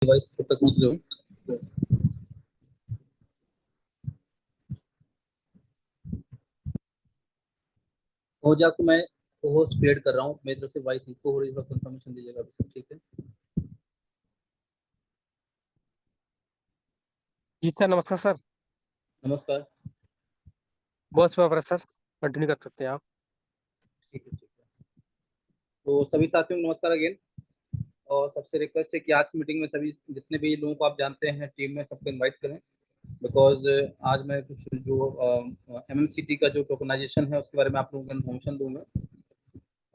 Device तक पहुंच गए हो। हो जा को मैं होस्ट क्रिएट कर रहा हूँ मेरी तरफ से। वॉइस इको हो रही है, कंफर्मेशन दीजिएगा अभी सब ठीक है। जी सर, नमस्कार सर। नमस्कार। बहुत शुभ सर। कंटिन्यू कर सकते हैं आप। ठीक है ठीक है। तो सभी साथियों को नमस्कार अगेन। और सबसे रिक्वेस्ट है कि आज की मीटिंग में सभी जितने भी लोगों को आप जानते हैं टीम में सबको इनवाइट करें। बिकॉज आज मैं कुछ जो एमएमसीटी का जो टोकनाइजेशन है उसके बारे में आप लोगों को इन्फॉर्मेशन दूंगा।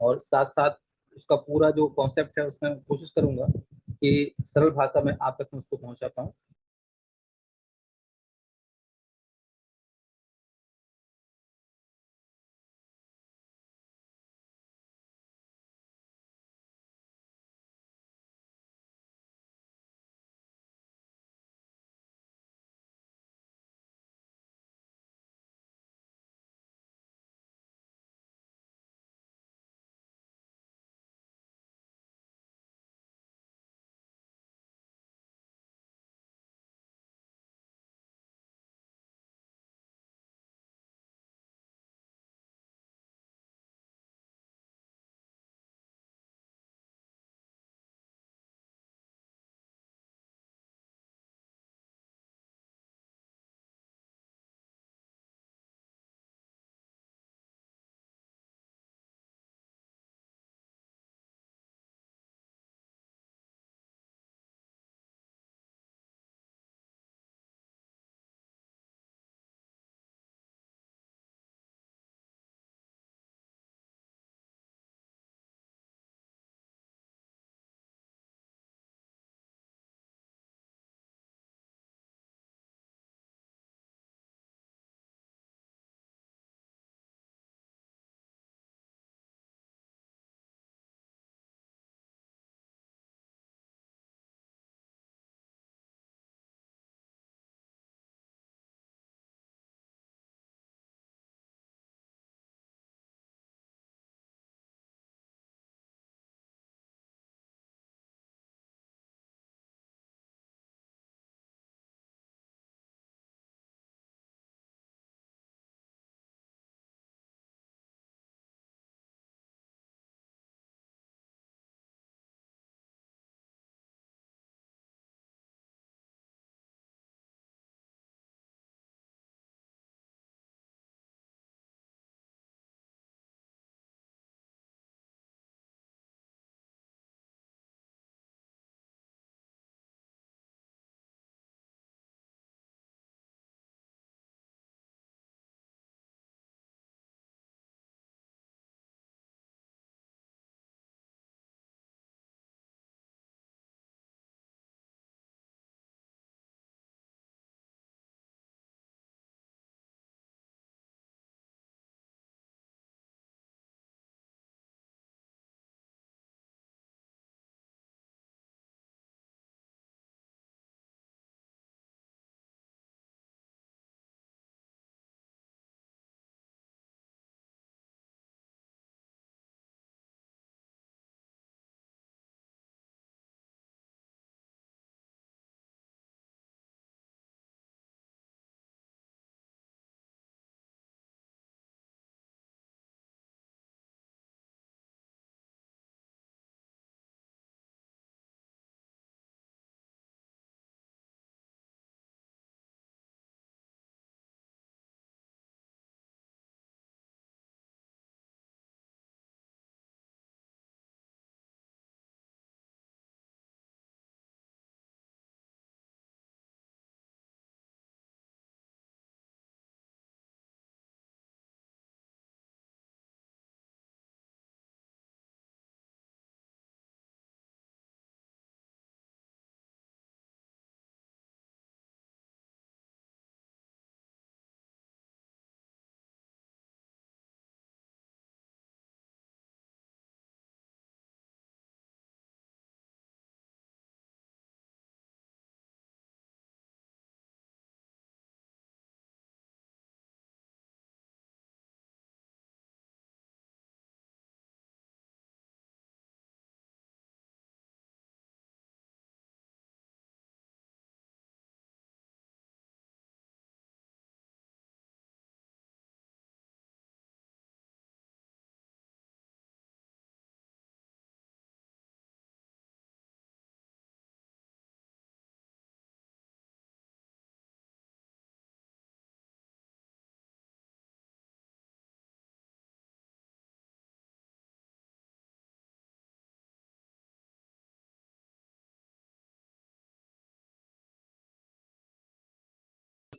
और साथ साथ उसका पूरा जो कॉन्सेप्ट है उसमें कोशिश करूंगा कि सरल भाषा में आप तक मैं उसको पहुंचा पाऊँ।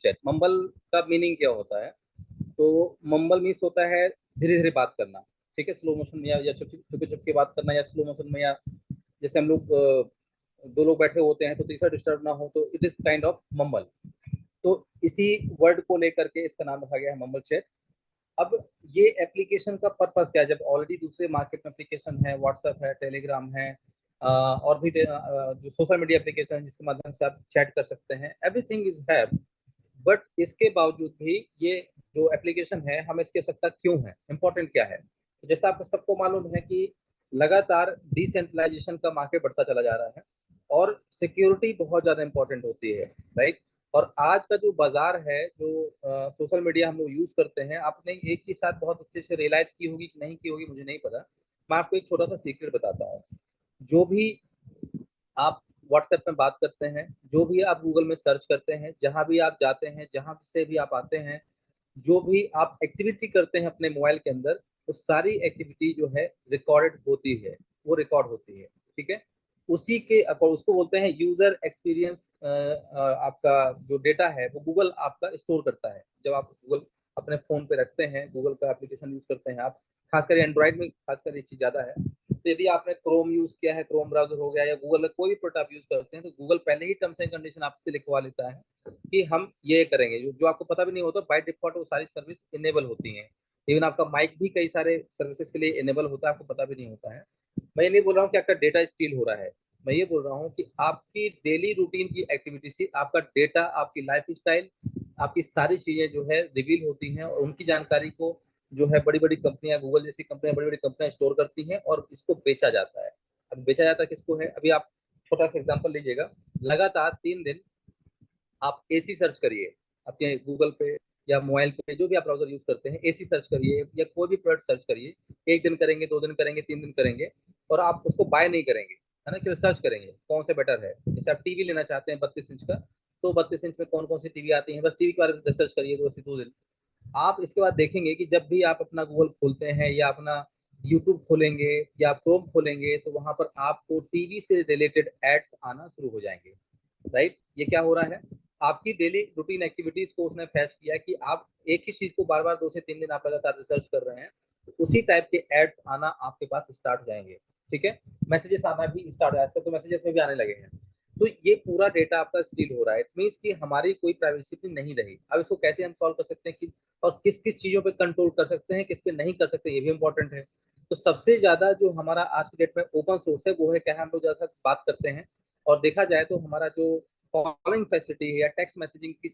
चैट। मम्बल का मीनिंग क्या होता है? तो मम्बल मीन्स होता है धीरे धीरे बात करना, ठीक है, स्लो मोशन में या चुपके चुपके बात करना, या स्लो मोशन में, या जैसे हम लोग दो लोग बैठे होते हैं तो तीसरा डिस्टर्ब ना हो, तो it is kind of mumble. तो इसी वर्ड को लेकर के इसका नाम रखा गया है मम्बल चैट। अब ये एप्लीकेशन का पर्पस क्या है? जब ऑलरेडी दूसरे मार्केट में एप्लीकेशन है, व्हाट्सएप है, टेलीग्राम है, और भी जो सोशल मीडिया एप्लीकेशन है जिसके माध्यम से आप चैट कर सकते हैं, एवरीथिंग इज है। बट इसके बावजूद भी ये जो एप्लीकेशन है हमें इसकी आवश्यकता क्यों है, इंपॉर्टेंट क्या है? तो जैसा आपको सबको मालूम है कि लगातार डिसेंट्रलाइजेशन का मार्केट बढ़ता चला जा रहा है और सिक्योरिटी बहुत ज़्यादा इंपॉर्टेंट होती है, राइट। और आज का जो बाजार है, जो सोशल मीडिया हम लोग यूज़ करते हैं, आपने एक चीज़ साथ बहुत अच्छे से रियलाइज़ की होगी कि नहीं की होगी मुझे नहीं पता। मैं आपको एक छोटा सा सीक्रेट बताता हूँ। जो भी आप व्हाट्सएप में बात करते हैं, जो भी आप गूगल में सर्च करते हैं, जहाँ भी आप जाते हैं, जहाँ से भी आप आते हैं, जो भी आप एक्टिविटी करते हैं अपने मोबाइल के अंदर, वो सारी एक्टिविटी जो है रिकॉर्डेड होती है, वो रिकॉर्ड होती है, ठीक है। उसी के उसको बोलते हैं यूजर एक्सपीरियंस। आपका जो डेटा है वो गूगल आपका स्टोर करता है। जब आप गूगल अपने फोन पे रखते हैं, गूगल का एप्लीकेशन यूज करते हैं आप, खासकर एंड्रॉइड में खासकर ये चीज ज्यादा है। तो यदि आपने क्रोम यूज किया है, क्रोम ब्राउजर हो गया, या गूगल का कोई भी प्रोडक्ट आप यूज करते हैं, तो गूगल पहले ही टर्म्स एंड कंडीशन आपसे लिखवा लेता है कि हम ये करेंगे। जो आपको पता भी नहीं होता, बाय डिफॉल्ट वो सारी सर्विस इनेबल होती हैं। इवन आपका माइक भी कई सारे सर्विसेज के लिए इनेबल होता है, आपको पता भी नहीं होता है। मैं ये नहीं बोल रहा हूँ कि आपका डेटा स्टील हो रहा है, मैं ये बोल रहा हूँ कि आपकी डेली रूटीन की एक्टिविटी से आपका डेटा, आपकी लाइफ स्टाइल, आपकी सारी चीजें जो है रिवील होती हैं, और उनकी जानकारी को जो है बड़ी बड़ी कंपनियां, गूगल जैसी कंपनियां, बड़ी बड़ी कंपनियां स्टोर करती हैं और इसको बेचा जाता है। अब बेचा जाता किसको है? अभी आप छोटा सा एग्जांपल लीजिएगा। लगातार 3 दिन आप एसी सर्च करिए अपने गूगल पे या मोबाइल पे, जो भी आप ब्राउजर यूज करते हैं, एसी सर्च करिए या कोई भी प्रोडक्ट सर्च करिए। 1 दिन करेंगे, 2 दिन करेंगे, 3 दिन करेंगे, और आप उसको बाय नहीं करेंगे, है ना, कि सर्च करेंगे कौन से बेटर है। जैसे आप टीवी लेना चाहते हैं 32 इंच का, तो 32 इंच में कौन कौन सी टीवी आती है, बस टीवी के बारे में रिसर्च करिए 2 से 2 दिन। आप इसके बाद देखेंगे कि जब भी आप अपना गूगल खोलते हैं या अपना यूट्यूब खोलेंगे या क्रोम खोलेंगे, तो वहां पर आपको टीवी से रिलेटेड एड्स आना शुरू हो जाएंगे, राइट। ये क्या हो रहा है? आपकी डेली रूटीन एक्टिविटीज को उसने फैच किया कि आप एक ही चीज को बार बार 2 से 3 दिन आप लगातार रिसर्च कर रहे हैं, तो उसी टाइप के एड्स आना आपके पास स्टार्ट हो जाएंगे, ठीक है। मैसेजेस आना भी स्टार्ट हो आजकल तो मैसेजेस में भी आने लगे हैं। तो ये पूरा डेटा आपका स्टील हो रहा है। इट मीन्स कि हमारी कोई प्राइवेसी नहीं रही। अब इसको कैसे हम सॉल्व कर सकते हैं कि, और किस किस चीजों पे कंट्रोल कर सकते हैं, किस पे नहीं कर सकते, ये भी इंपॉर्टेंट है। तो सबसे ज्यादा जो हमारा आज के डेट में ओपन सोर्स है वो है क्या है, हम लोग ज्यादा बात करते हैं। और देखा जाए तो हमारा जो कॉलिंग फैसिलिटी है या टेक्स्ट मैसेजिंग की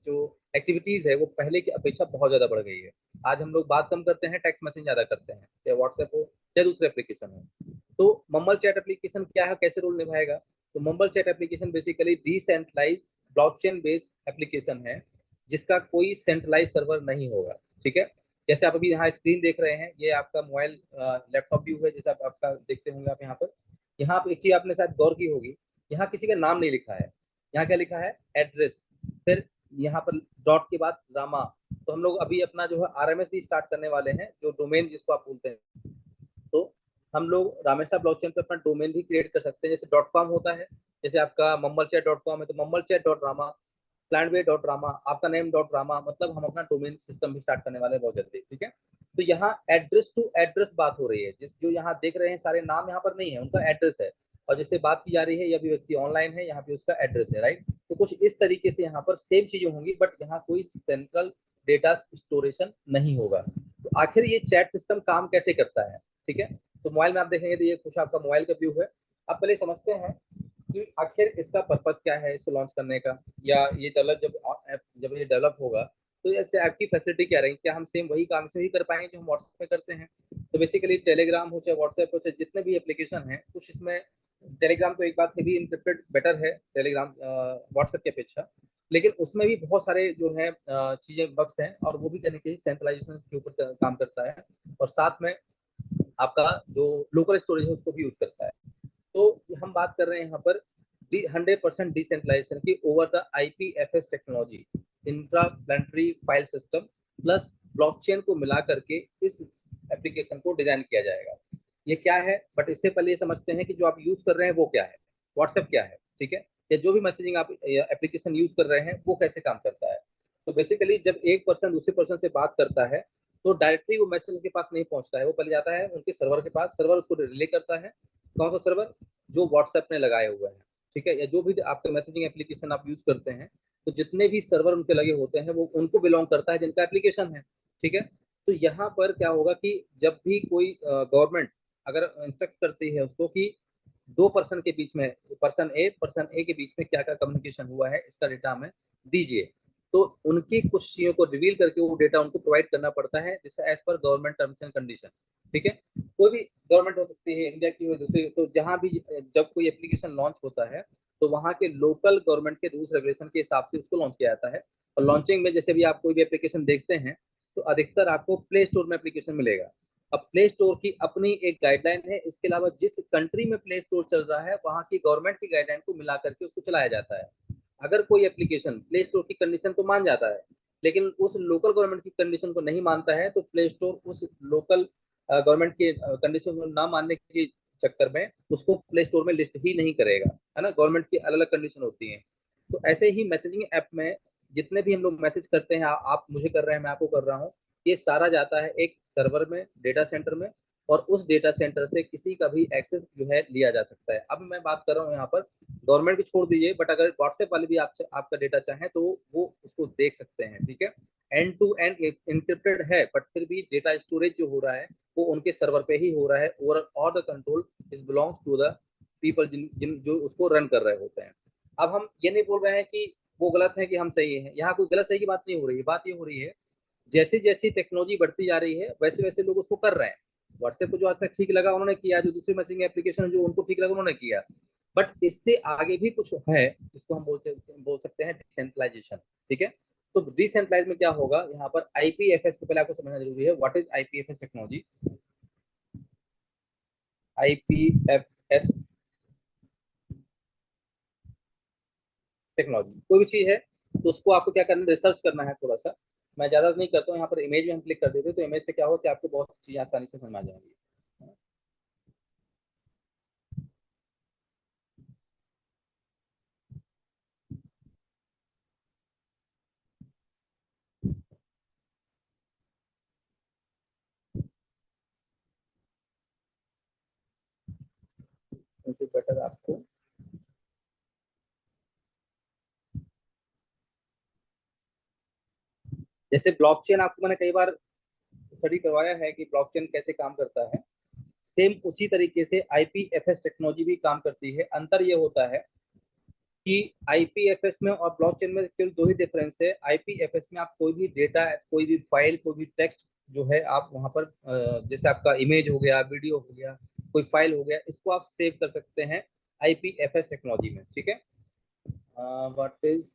जो एक्टिविटीज है, वो पहले की अपेक्षा बहुत ज्यादा बढ़ गई है। आज हम लोग बात कम करते हैं, टेक्स्ट मैसेज ज्यादा करते हैं, चाहे व्हाट्सएप हो चाहे दूसरे एप्लीकेशन हो। तो मम्बल चैट एप्लीकेशन क्या है, कैसे रोल निभाएगा? तो mumble chat application basically decentralise blockchain based application है, जिसका कोई सेंट्रलाइज सर्वर नहीं होगा, ठीक है। जैसे आप अभी यहाँ स्क्रीन देख रहे हैं, ये आपका मोबाइल लैपटॉप व्यू है, जैसा आपका देखते होंगे आप यहाँ पर। यहाँ पे एक चीज आपने शायद गौर की होगी, यहाँ किसी का नाम नहीं लिखा है। यहाँ क्या लिखा है? एड्रेस। फिर यहाँ पर डॉट के बाद रामा। तो हम लोग अभी अपना जो है आरएमएस भी स्टार्ट करने वाले हैं, जो डोमेन जिसको आप बोलते हैं। तो हम लोग रामेशा ब्लॉकचेन पे अपना डोमेन भी क्रिएट कर सकते हैं, जैसे डॉट कॉम होता है। जैसे आपका मम्बल चैट डॉट कॉम है, तो मम्बल चैट डॉट रामा, प्लानवे डॉट रामा, आपका नेम डॉट रामा, मतलब हम अपना डोमेन सिस्टम भी स्टार्ट करने वाले हैं बहुत जल्दी, ठीक है। तो यहाँ एड्रेस टू एड्रेस बात हो रही है, जिस जो यहाँ देख रहे हैं सारे नाम यहाँ पर नहीं है, उनका एड्रेस है। और जिससे बात की जा रही है, यह भी व्यक्ति ऑनलाइन है, यहाँ पे उसका एड्रेस है, राइट। तो कुछ इस तरीके से यहाँ पर सेम चीजें होंगी, बट यहाँ कोई सेंट्रल डेटा स्टोरेशन नहीं होगा। तो आखिर ये चैट सिस्टम काम कैसे करता है, ठीक है। तो मोबाइल में आप देखेंगे तो ये कुछ आपका मोबाइल का व्यू है। आप पहले समझते हैं कि आखिर इसका पर्पस क्या है इसको लॉन्च करने का, या ये डेवलप जब ये डेवलप होगा तो ऐसे आपकी फैसिलिटी क्या रहेगी, क्या हम सेम वही काम से ही कर पाएंगे जो हम व्हाट्सएप पे करते हैं? तो बेसिकली टेलीग्राम हो चाहे व्हाट्सएप हो चाहे जितने भी एप्लीकेशन हैं, कुछ इसमें टेलीग्राम तो एक बात है भी इंटरप्रेट बेटर है टेलीग्राम व्हाट्सएप की अपेक्षा, लेकिन उसमें भी बहुत सारे जो है चीजें बग्स हैं, और वो भी कहीं कहीं सेंट्रलाइजेशन के ऊपर काम करता है, और साथ में आपका जो लोकल स्टोरेज है उसको भी यूज करता है। तो हम बात कर रहे हैं यहाँ पर 100% डिसेंट्रलाइजेशन की over the IPFS technology, intra planetary file system plus blockchain को मिला करके इस एप्लीकेशन को डिजाइन किया जाएगा। ये क्या है? बट इससे पहले ये समझते हैं कि जो आप यूज कर रहे हैं वो क्या है, व्हाट्सएप क्या है, ठीक है, या जो भी मैसेजिंग आप एप्लीकेशन यूज कर रहे हैं वो कैसे काम करता है। तो बेसिकली जब एक पर्सन दूसरे पर्सन से बात करता है तो डायरेक्टली वो मैसेज उसके पास नहीं पहुंचता है, वो पहले जाता है उनके सर्वर के पास, सर्वर उसको रिले करता है। कौन सा सर्वर? जो व्हाट्सएप ने लगाए हुए हैं, ठीक है, या जो भी आपके मैसेजिंग एप्लीकेशन आप यूज करते हैं, तो जितने भी सर्वर उनके लगे होते हैं वो उनको बिलोंग करता है जिनका एप्लीकेशन है। ठीक है। तो यहाँ पर क्या होगा कि जब भी कोई गवर्नमेंट अगर इंस्ट्रक्ट करती है उसको कि दो पर्सन के बीच में, पर्सन ए के बीच में क्या क्या कम्युनिकेशन हुआ है इसका डेटा हमें दीजिए, तो उनकी कुछ चीजों को रिवील करके वो डेटा उनको प्रोवाइड करना पड़ता है, जैसे as per government terms and condition. ठीक है। कोई भी गवर्नमेंट हो सकती है, इंडिया की हो दूसरी, तो जहां भी जब कोई एप्लीकेशन लॉन्च होता है तो वहां के लोकल गवर्नमेंट के रूल्स रेगुलेशन के हिसाब से उसको लॉन्च किया जाता है। और लॉन्चिंग में जैसे भी आप कोई भी एप्लीकेशन देखते हैं तो अधिकतर आपको प्ले स्टोर में एप्लीकेशन मिलेगा। अब प्ले स्टोर की अपनी एक गाइडलाइन है, इसके अलावा जिस कंट्री में प्ले स्टोर चल रहा है वहां की गवर्नमेंट की गाइडलाइन को मिला करके उसको चलाया जाता है। अगर कोई एप्लीकेशन प्ले स्टोर की कंडीशन तो मान जाता है लेकिन उस लोकल गवर्नमेंट की कंडीशन को नहीं मानता है, तो प्ले स्टोर उस लोकल गवर्नमेंट के कंडीशन को ना मानने के चक्कर में उसको प्ले स्टोर में लिस्ट ही नहीं करेगा, है ना। गवर्नमेंट की अलग अलग कंडीशन होती है। तो ऐसे ही मैसेजिंग ऐप में जितने भी हम लोग मैसेज करते हैं, आप मुझे कर रहे हैं, मैं आपको कर रहा हूँ, ये सारा जाता है एक सर्वर में, डेटा सेंटर में, और उस डेटा सेंटर से किसी का भी एक्सेस जो है लिया जा सकता है। अब मैं बात कर रहा हूँ यहाँ पर गवर्नमेंट की, छोड़ दीजिए, बट अगर व्हाट्सएप वाले भी आपसे आपका डेटा चाहें तो वो उसको देख सकते हैं। ठीक है। एंड टू एंड इंक्रिप्टेड है, बट फिर भी डेटा स्टोरेज जो हो रहा है वो उनके सर्वर पे ही हो रहा है, और all the control is belongs to the people जिन जिन जो उसको रन कर रहे होते हैं। अब हम ये नहीं बोल रहे हैं कि वो गलत है कि हम सही है, यहाँ कोई गलत सही की बात नहीं हो रही है, बात ये हो रही है जैसी जैसी टेक्नोलॉजी बढ़ती जा रही है वैसे वैसे लोग उसको कर रहे हैं। व्हाट्सएप को जो आज तक ठीक लगा उन्होंने किया, जो दूसरी मैसेजिंग एप्लीकेशन जो उनको ठीक लगा उन्होंने किया, बट इससे आगे भी कुछ है जिसको हम बोल सकते हैं डिसेंट्रलाइजेशन। ठीक है। तो डिसेंट्रलाइज में क्या होगा, यहाँ पर आईपीएफएस को पहले आपको समझना जरूरी है। What is IPFS technology? IPFS technology कोई भी चीज है तो उसको आपको क्या करना है, रिसर्च करना है थोड़ा सा। मैं ज्यादा नहीं करता हूँ, यहाँ पर इमेज में हम क्लिक कर देते हैं तो इमेज से क्या हो कि आपको बहुत चीजें आसानी से समझ आ जाएंगी। इससे बेटर आपको, जैसे ब्लॉकचेन आपको मैंने कई बार स्टडी करवाया है कि ब्लॉकचेन कैसे काम करता है, सेम उसी तरीके से आईपीएफएस टेक्नोलॉजी भी काम करती है। अंतर ये होता है कि आईपीएफएस में और ब्लॉकचेन में केवल दो ही डिफरेंस है। आईपीएफएस में आप कोई भी डेटा, कोई भी फाइल, कोई भी टेक्स्ट जो है आप वहां पर जैसे आपका इमेज हो गया, वीडियो हो गया, कोई फाइल हो गया, इसको आप सेव कर सकते हैं आईपीएफएस टेक्नोलॉजी में। ठीक है। व्हाट इज,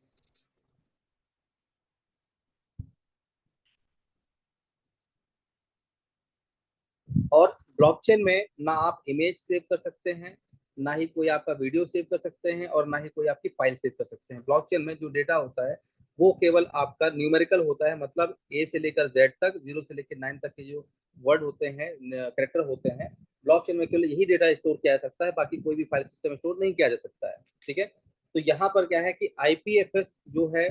और ब्लॉकचेन में ना आप इमेज सेव कर सकते हैं, ना ही कोई आपका वीडियो सेव कर सकते हैं, और ना ही कोई आपकी फाइल सेव कर सकते हैं। ब्लॉकचेन में जो डेटा होता है वो केवल आपका न्यूमेरिकल होता है, मतलब ए से लेकर जेड तक, 0 से लेकर 9 तक के जो वर्ड होते हैं, करेक्टर होते हैं, ब्लॉकचेन में केवल यही डेटा स्टोर किया जा सकता है, बाकी कोई भी फाइल सिस्टम स्टोर नहीं किया जा सकता है। ठीक है। तो यहाँ पर क्या है कि आईपीएफएस जो है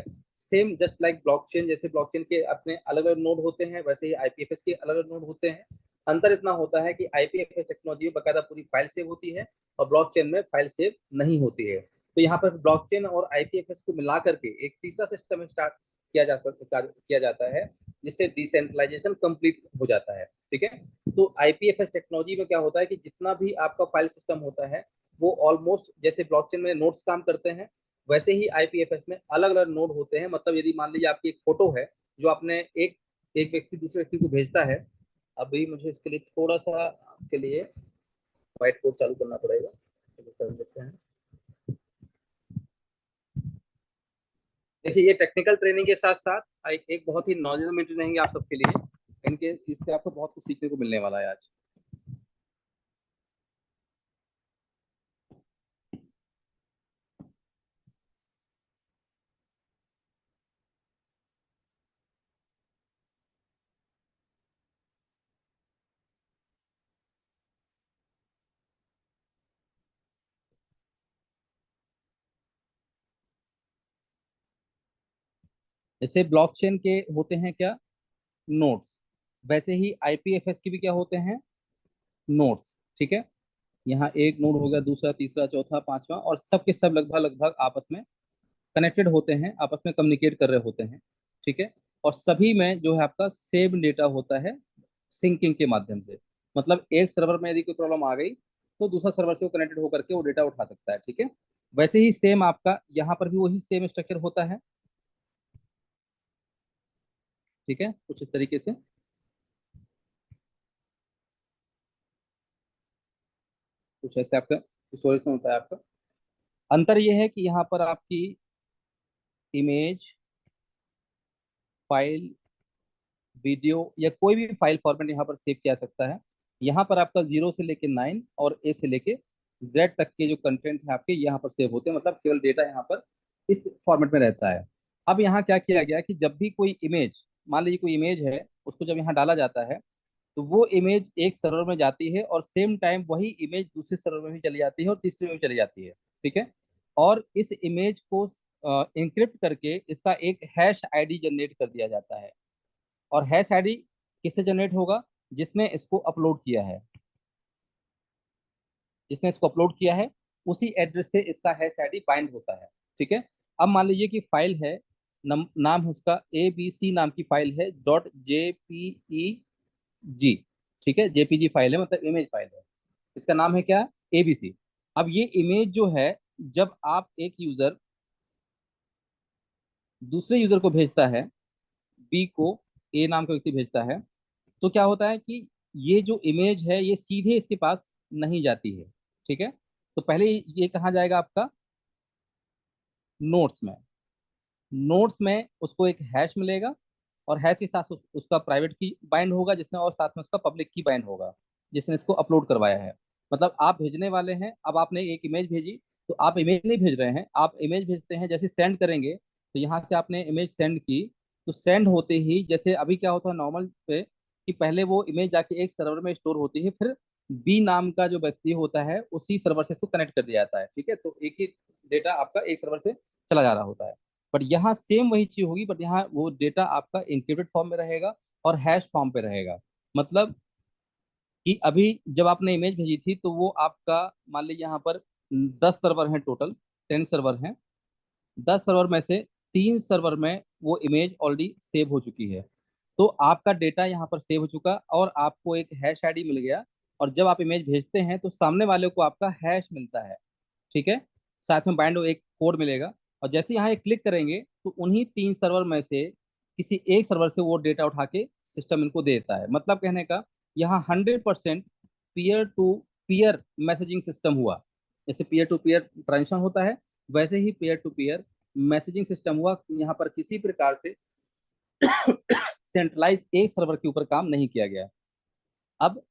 सेम जस्ट लाइक ब्लॉकचेन, जैसे ब्लॉकचेन के अपने अलग अलग नोड होते हैं वैसे ही आईपीएफएस के अलग अलग नोड होते हैं। अंतर इतना होता है कि आईपीएफएस टेक्नोलॉजी में बकायदा पूरी फाइल सेव होती है और ब्लॉकचेन में फाइल सेव नहीं होती है। तो यहाँ पर ब्लॉकचेन और आईपीएफएस को मिला करके एक तीसरा सिस्टम स्टार्ट किया जाता है जिससे डिसेंट्रलाइजेशन कंप्लीट हो जाता है। ठीक है। तो आईपीएफएस टेक्नोलॉजी में क्या होता है कि जितना भी आपका फाइल सिस्टम होता है वो ऑलमोस्ट जैसे ब्लॉकचेन में नोड्स काम करते हैं, वैसे ही आईपीएफएस में अलग अलग नोड होते हैं। मतलब यदि मान लीजिए आपकी एक फोटो है जो आपने एक एक व्यक्ति दूसरे व्यक्ति को भेजता है, अभी मुझे इसके लिए थोड़ा सा आपके लिए व्हाइट बोर्ड चालू करना पड़ेगा, चलिए कर देते हैं। देखिए ये टेक्निकल ट्रेनिंग के साथ साथ एक बहुत ही नॉलेजेबल ट्रेनिंग रहेंगे आप सबके लिए, इनके इससे आपको बहुत कुछ सीखने को मिलने वाला है आज। जैसे ब्लॉकचेन के होते हैं क्या, नोट्स, वैसे ही आईपीएफएस के भी क्या होते हैं, नोट्स। ठीक है, यहाँ एक नोड हो गया, दूसरा, तीसरा, चौथा, पांचवा, और सब के सब लगभग लगभग आपस में कनेक्टेड होते हैं, आपस में कम्युनिकेट कर रहे होते हैं। ठीक है, और सभी में जो है आपका सेम डेटा होता है सिंकिंग के माध्यम से। मतलब एक सर्वर में यदि कोई प्रॉब्लम आ गई तो दूसरा सर्वर से वो कनेक्टेड होकर के वो डेटा उठा सकता है। ठीक है, वैसे ही सेम आपका यहाँ पर भी वही सेम स्ट्रक्चर होता है। ठीक है, कुछ इस तरीके से, कुछ ऐसे आपका स्टोरेज में होता है आपका। अंतर यह है कि यहाँ पर आपकी इमेज, फाइल, वीडियो या कोई भी फाइल फॉर्मेट यहाँ पर सेव किया जा सकता है। यहाँ पर आपका 0 से लेके 9 और ए से लेके जेड तक के जो कंटेंट है आपके यहाँ पर सेव होते हैं, मतलब केवल डेटा यहाँ पर इस फॉर्मेट में रहता है। अब यहाँ क्या किया गया कि जब भी कोई इमेज, मान लीजिए कोई इमेज है, उसको जब यहाँ डाला जाता है तो वो इमेज एक सर्वर में जाती है और सेम टाइम वही इमेज दूसरे सर्वर में भी चली जाती है और तीसरे में भी चली जाती है। ठीक है, और इस इमेज को इंक्रिप्ट करके इसका एक हैश आईडी जनरेट कर दिया जाता है। और हैश आईडी किससे जनरेट होगा, जिसने इसको अपलोड किया है, जिसने इसको अपलोड किया है उसी एड्रेस से इसका हैश आईडी बाइंड होता है। ठीक है, अब मान लीजिए कि फाइल है, नाम उसका ABC नाम की फाइल है, .jpeg। ठीक है, जेपीजी फाइल है, मतलब इमेज फाइल है, इसका नाम है क्या, ABC। अब ये इमेज जो है, जब आप एक यूजर दूसरे यूजर को भेजता है, बी को ए नाम का व्यक्ति भेजता है, तो क्या होता है कि ये जो इमेज है ये सीधे इसके पास नहीं जाती है। ठीक है, तो पहले ये कहाँ जाएगा आपका, नोट्स में। नोट्स में उसको एक हैश मिलेगा और हैश के साथ उसका प्राइवेट की बाइंड होगा जिसने, और साथ में उसका पब्लिक की बाइंड होगा जिसने इसको अपलोड करवाया है। मतलब आप भेजने वाले हैं, अब आपने एक इमेज भेजी, तो आप इमेज नहीं भेज रहे हैं, आप इमेज भेजते हैं, जैसे सेंड करेंगे तो यहाँ से आपने इमेज सेंड की, तो सेंड होते ही जैसे अभी क्या होता है नॉर्मल पे, कि पहले वो इमेज जाके एक सर्वर में स्टोर होती है, फिर बी नाम का जो व्यक्ति होता है उसी सर्वर से इसको कनेक्ट कर दिया जाता है। ठीक है, तो एक ही डेटा आपका एक सर्वर से चला जा रहा होता है। बट यहाँ सेम वही चीज होगी, बट यहाँ वो डेटा आपका इंक्रिप्टेड फॉर्म में रहेगा और हैश फॉर्म पे रहेगा। मतलब कि अभी जब आपने इमेज भेजी थी तो वो आपका, मान लीजिए यहाँ पर 10 सर्वर हैं टोटल, 10 सर्वर हैं, 10 सर्वर में से 3 सर्वर में वो इमेज ऑलरेडी सेव हो चुकी है। तो आपका डेटा यहाँ पर सेव हो चुका और आपको एक हैश आईडी मिल गया, और जब आप इमेज भेजते हैं तो सामने वाले को आपका हैश मिलता है। ठीक है, साथ में बाइंड एक कोड मिलेगा, और जैसे यहाँ ये क्लिक करेंगे तो उन्हीं 3 सर्वर में से किसी एक सर्वर से वो डेटा उठा के सिस्टम इनको दे देता है। मतलब कहने का, यहाँ 100% peer to peer messaging system हुआ। जैसे पीयर टू पीयर ट्रांजेक्शन होता है, वैसे ही peer to peer messaging system हुआ। यहाँ पर किसी प्रकार से सेंट्रलाइज एक सर्वर के ऊपर काम नहीं किया गया। अब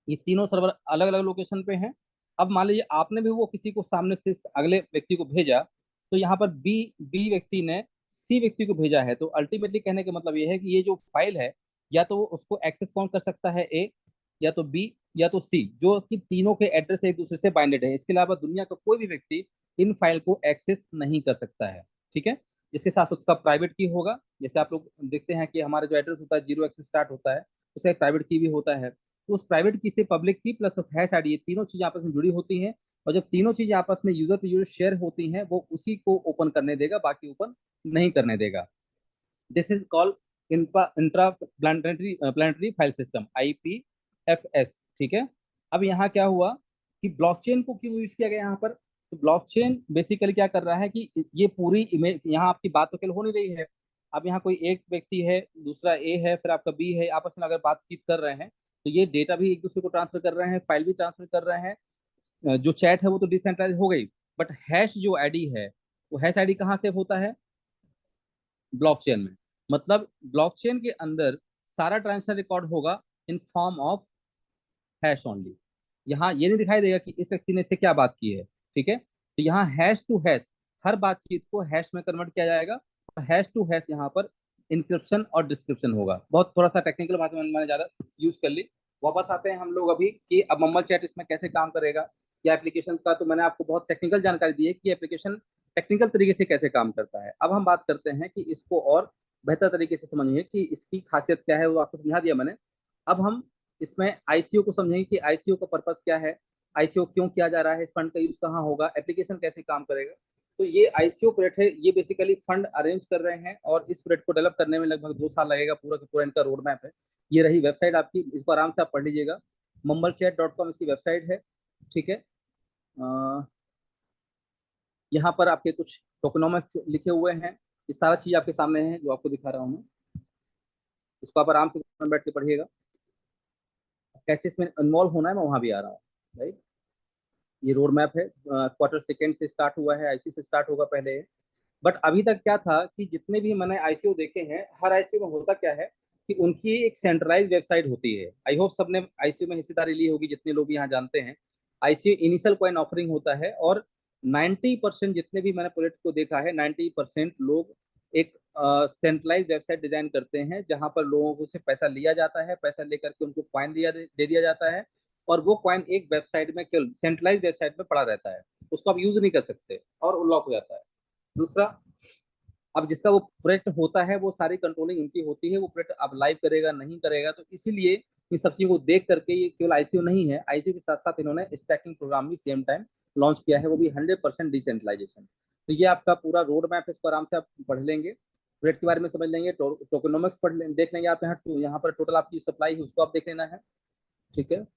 ये तीनों सर्वर अलग अलग लोकेशन पे हैं। अब मान लीजिए आपने भी वो किसी को सामने से अगले व्यक्ति को भेजा, तो यहाँ पर बी बी व्यक्ति ने सी व्यक्ति को भेजा है, तो अल्टीमेटली कहने का मतलब ये है कि ये जो फाइल है, या तो उसको एक्सेस कौन कर सकता है, ए, या तो बी, या तो सी, जो कि तीनों के एड्रेस एक दूसरे से बाइंडेड है। इसके अलावा दुनिया का कोई भी व्यक्ति इन फाइल को एक्सेस नहीं कर सकता है। ठीक है, इसके साथ उसका प्राइवेट की होगा। जैसे आप लोग देखते हैं कि हमारा जो एड्रेस होता है 0 एक्सेस स्टार्ट होता है, उसका एक प्राइवेट की भी होता है। तो उस प्राइवेट की से पब्लिक की प्लस हैश आईडी, ये तीनों चीजें आपस में जुड़ी होती हैं, और जब तीनों चीजें आपस में यूजर टू यूजर शेयर होती हैं, वो उसी को ओपन करने देगा, बाकी ओपन नहीं करने देगा। This is called intra planetary planetary file system, IPFS। ठीक है, अब यहाँ क्या हुआ कि ब्लॉकचेन को क्यों यूज किया गया यहाँ पर, तो ब्लॉकचेन बेसिकली क्या कर रहा है कि ये पूरी इमेज, यहाँ आपकी बात तो केवल हो नहीं रही है। अब यहाँ कोई एक व्यक्ति है, दूसरा ए है, फिर आपका बी है, आपस में अगर बातचीत कर रहे हैं तो ये डेटा भी एक दूसरे को ट्रांसफर कर रहे हैं, फाइल भी ट्रांसफर कर रहे हैं। जो चैट है वो तो डिसेंट्रलाइज हो गई, बट हैश जो आईडी है, वो हैश आईडी कहाँ सेव होता है, ब्लॉकचेन में। मतलब ब्लॉकचेन के अंदर सारा ट्रांजेक्शन रिकॉर्ड होगा in form of hash only. यहाँ ये नहीं दिखाई देगा कि इस व्यक्ति ने इससे क्या बात की है। ठीक है, तो यहाँ हैश टू हैश, हर बातचीत को हैश में कन्वर्ट किया जाएगा, और हैश टू हैश यहाँ पर इंक्रिप्शन और डिस्क्रिप्शन होगा। बहुत थोड़ा सा टेक्निकल भाषा में मैंने ज्यादा यूज कर ली। वापस आते हैं हम लोग अभी कि अब मम्मल चैट इसमें कैसे काम करेगा, या एप्लीकेशन का, तो मैंने आपको बहुत टेक्निकल जानकारी दी है कि एप्लीकेशन टेक्निकल तरीके से कैसे काम करता है। अब हम बात करते हैं कि इसको और बेहतर तरीके से समझिए कि इसकी खासियत क्या है, वो आपको समझा दिया मैंने। अब हम इसमें आईसीओ को समझेंगे कि आईसीओ का पर्पस क्या है, आईसीओ क्यों किया जा रहा है, इस फंड का यूज कहाँ होगा, एप्लीकेशन कैसे काम करेगा। तो ये आईसीओ प्रोजेक्ट है, ये बेसिकली फंड अरेंज कर रहे हैं और इस प्रोजेक्ट को डेवलप करने में लगभग 2 साल लगेगा। पूरा का पूरा इनका रोड मैप है। ये रही वेबसाइट आपकी, इसको आराम से आप पढ़ लीजिएगा। mumblechat.com इसकी वेबसाइट है। ठीक है। यहाँ पर आपके कुछ टोकनोमिक्स लिखे हुए हैं। ये सारा चीज आपके सामने है जो आपको दिखा रहा हूँ मैं। इसको आप आराम से बैठ के पढ़िएगा। कैसे इसमें इन्वॉल्व होना है मैं वहां भी आ रहा हूँ। राइट। ये रोड मैप है। क्वार्टर सेकेंड से स्टार्ट हुआ है, आईसी से स्टार्ट होगा पहले। बट अभी तक क्या था कि जितने भी मैंने आईसीओ देखे हैं, हर आईसीओ में होता क्या है कि उनकी एक सेंट्रलाइज वेबसाइट होती है। आई होप सबने आईसीओ में हिस्सेदारी ली होगी, जितने लोग यहाँ जानते हैं। आईसीओ इनिशियल कॉइन ऑफरिंग होता है और 90% जितने भी मैंने प्रोजेक्ट को देखा है, 90% लोग एक सेंट्रलाइज वेबसाइट डिजाइन करते हैं जहां पर लोगों को से पैसा लिया जाता है, पैसा लेकर के उनको कॉइन दे दिया जाता है। और वो कॉइन एक वेबसाइट में, केवल सेंट्रलाइज वेबसाइट में पड़ा रहता है। उसको आप यूज नहीं कर सकते और लॉक हो जाता है। दूसरा, अब जिसका वो प्रोजेक्ट होता है वो सारी कंट्रोलिंग उनकी होती है। वो प्रोजेक्ट अब लाइव करेगा नहीं करेगा, तो इसीलिए इन सब चीजों को देख करके, ये केवल आईसीयू नहीं है, आईसीयू के साथ साथ इन्होंने स्टैकिंग प्रोग्राम भी सेम टाइम लॉन्च किया है, वो भी 100% डिसेंट्रलाइजेशन। तो ये आपका पूरा रोड मैप है, इसको आराम से आप पढ़ लेंगे, प्रोजेक्ट के बारे में समझ लेंगे, टोकेनोमिक्स देख लेंगे आप। यहाँ पर टोटल आपकी सप्लाई है उसको आप देख लेना है। ठीक है।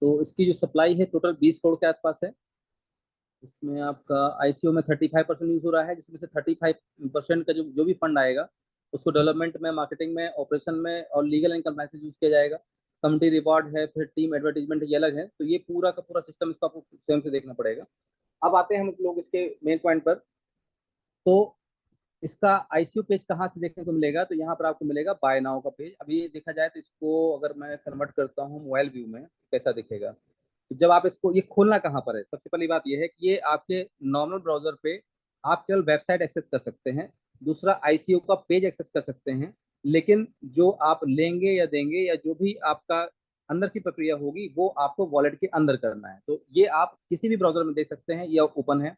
तो इसकी जो सप्लाई है टोटल 20 करोड़ के आसपास है। इसमें आपका आईसीयू में 35% यूज हो रहा है, जिसमें से 35% का जो जो भी फंड आएगा उसको डेवलपमेंट में, मार्केटिंग में, ऑपरेशन में और लीगल एंड कंप्लायंस यूज किया जाएगा। कम्युनिटी रिवॉर्ड है, फिर टीम एडवर्टीजमेंट ये अलग है। तो ये पूरा का पूरा सिस्टम इसको आपको स्वयं से देखना पड़ेगा। अब आते हैं हम लोग इसके मेन पॉइंट पर। तो इसका आईसीयू पेज कहाँ से देखने को मिलेगा, तो यहाँ पर आपको मिलेगा बाय नाउ का पेज। अभी ये देखा जाए तो इसको अगर मैं कन्वर्ट करता हूँ मोबाइल व्यू में, कैसा दिखेगा। तो जब आप इसको, ये खोलना कहाँ पर है, सबसे पहली बात ये है कि ये आपके नॉर्मल ब्राउजर पे आप केवल वेबसाइट एक्सेस कर सकते हैं। दूसरा, आईसीयू का पेज एक्सेस कर सकते हैं। लेकिन जो आप लेंगे या देंगे या जो भी आपका अंदर की प्रक्रिया होगी वो आपको वॉलेट के अंदर करना है। तो ये आप किसी भी ब्राउजर में देख सकते हैं, ये ओपन है।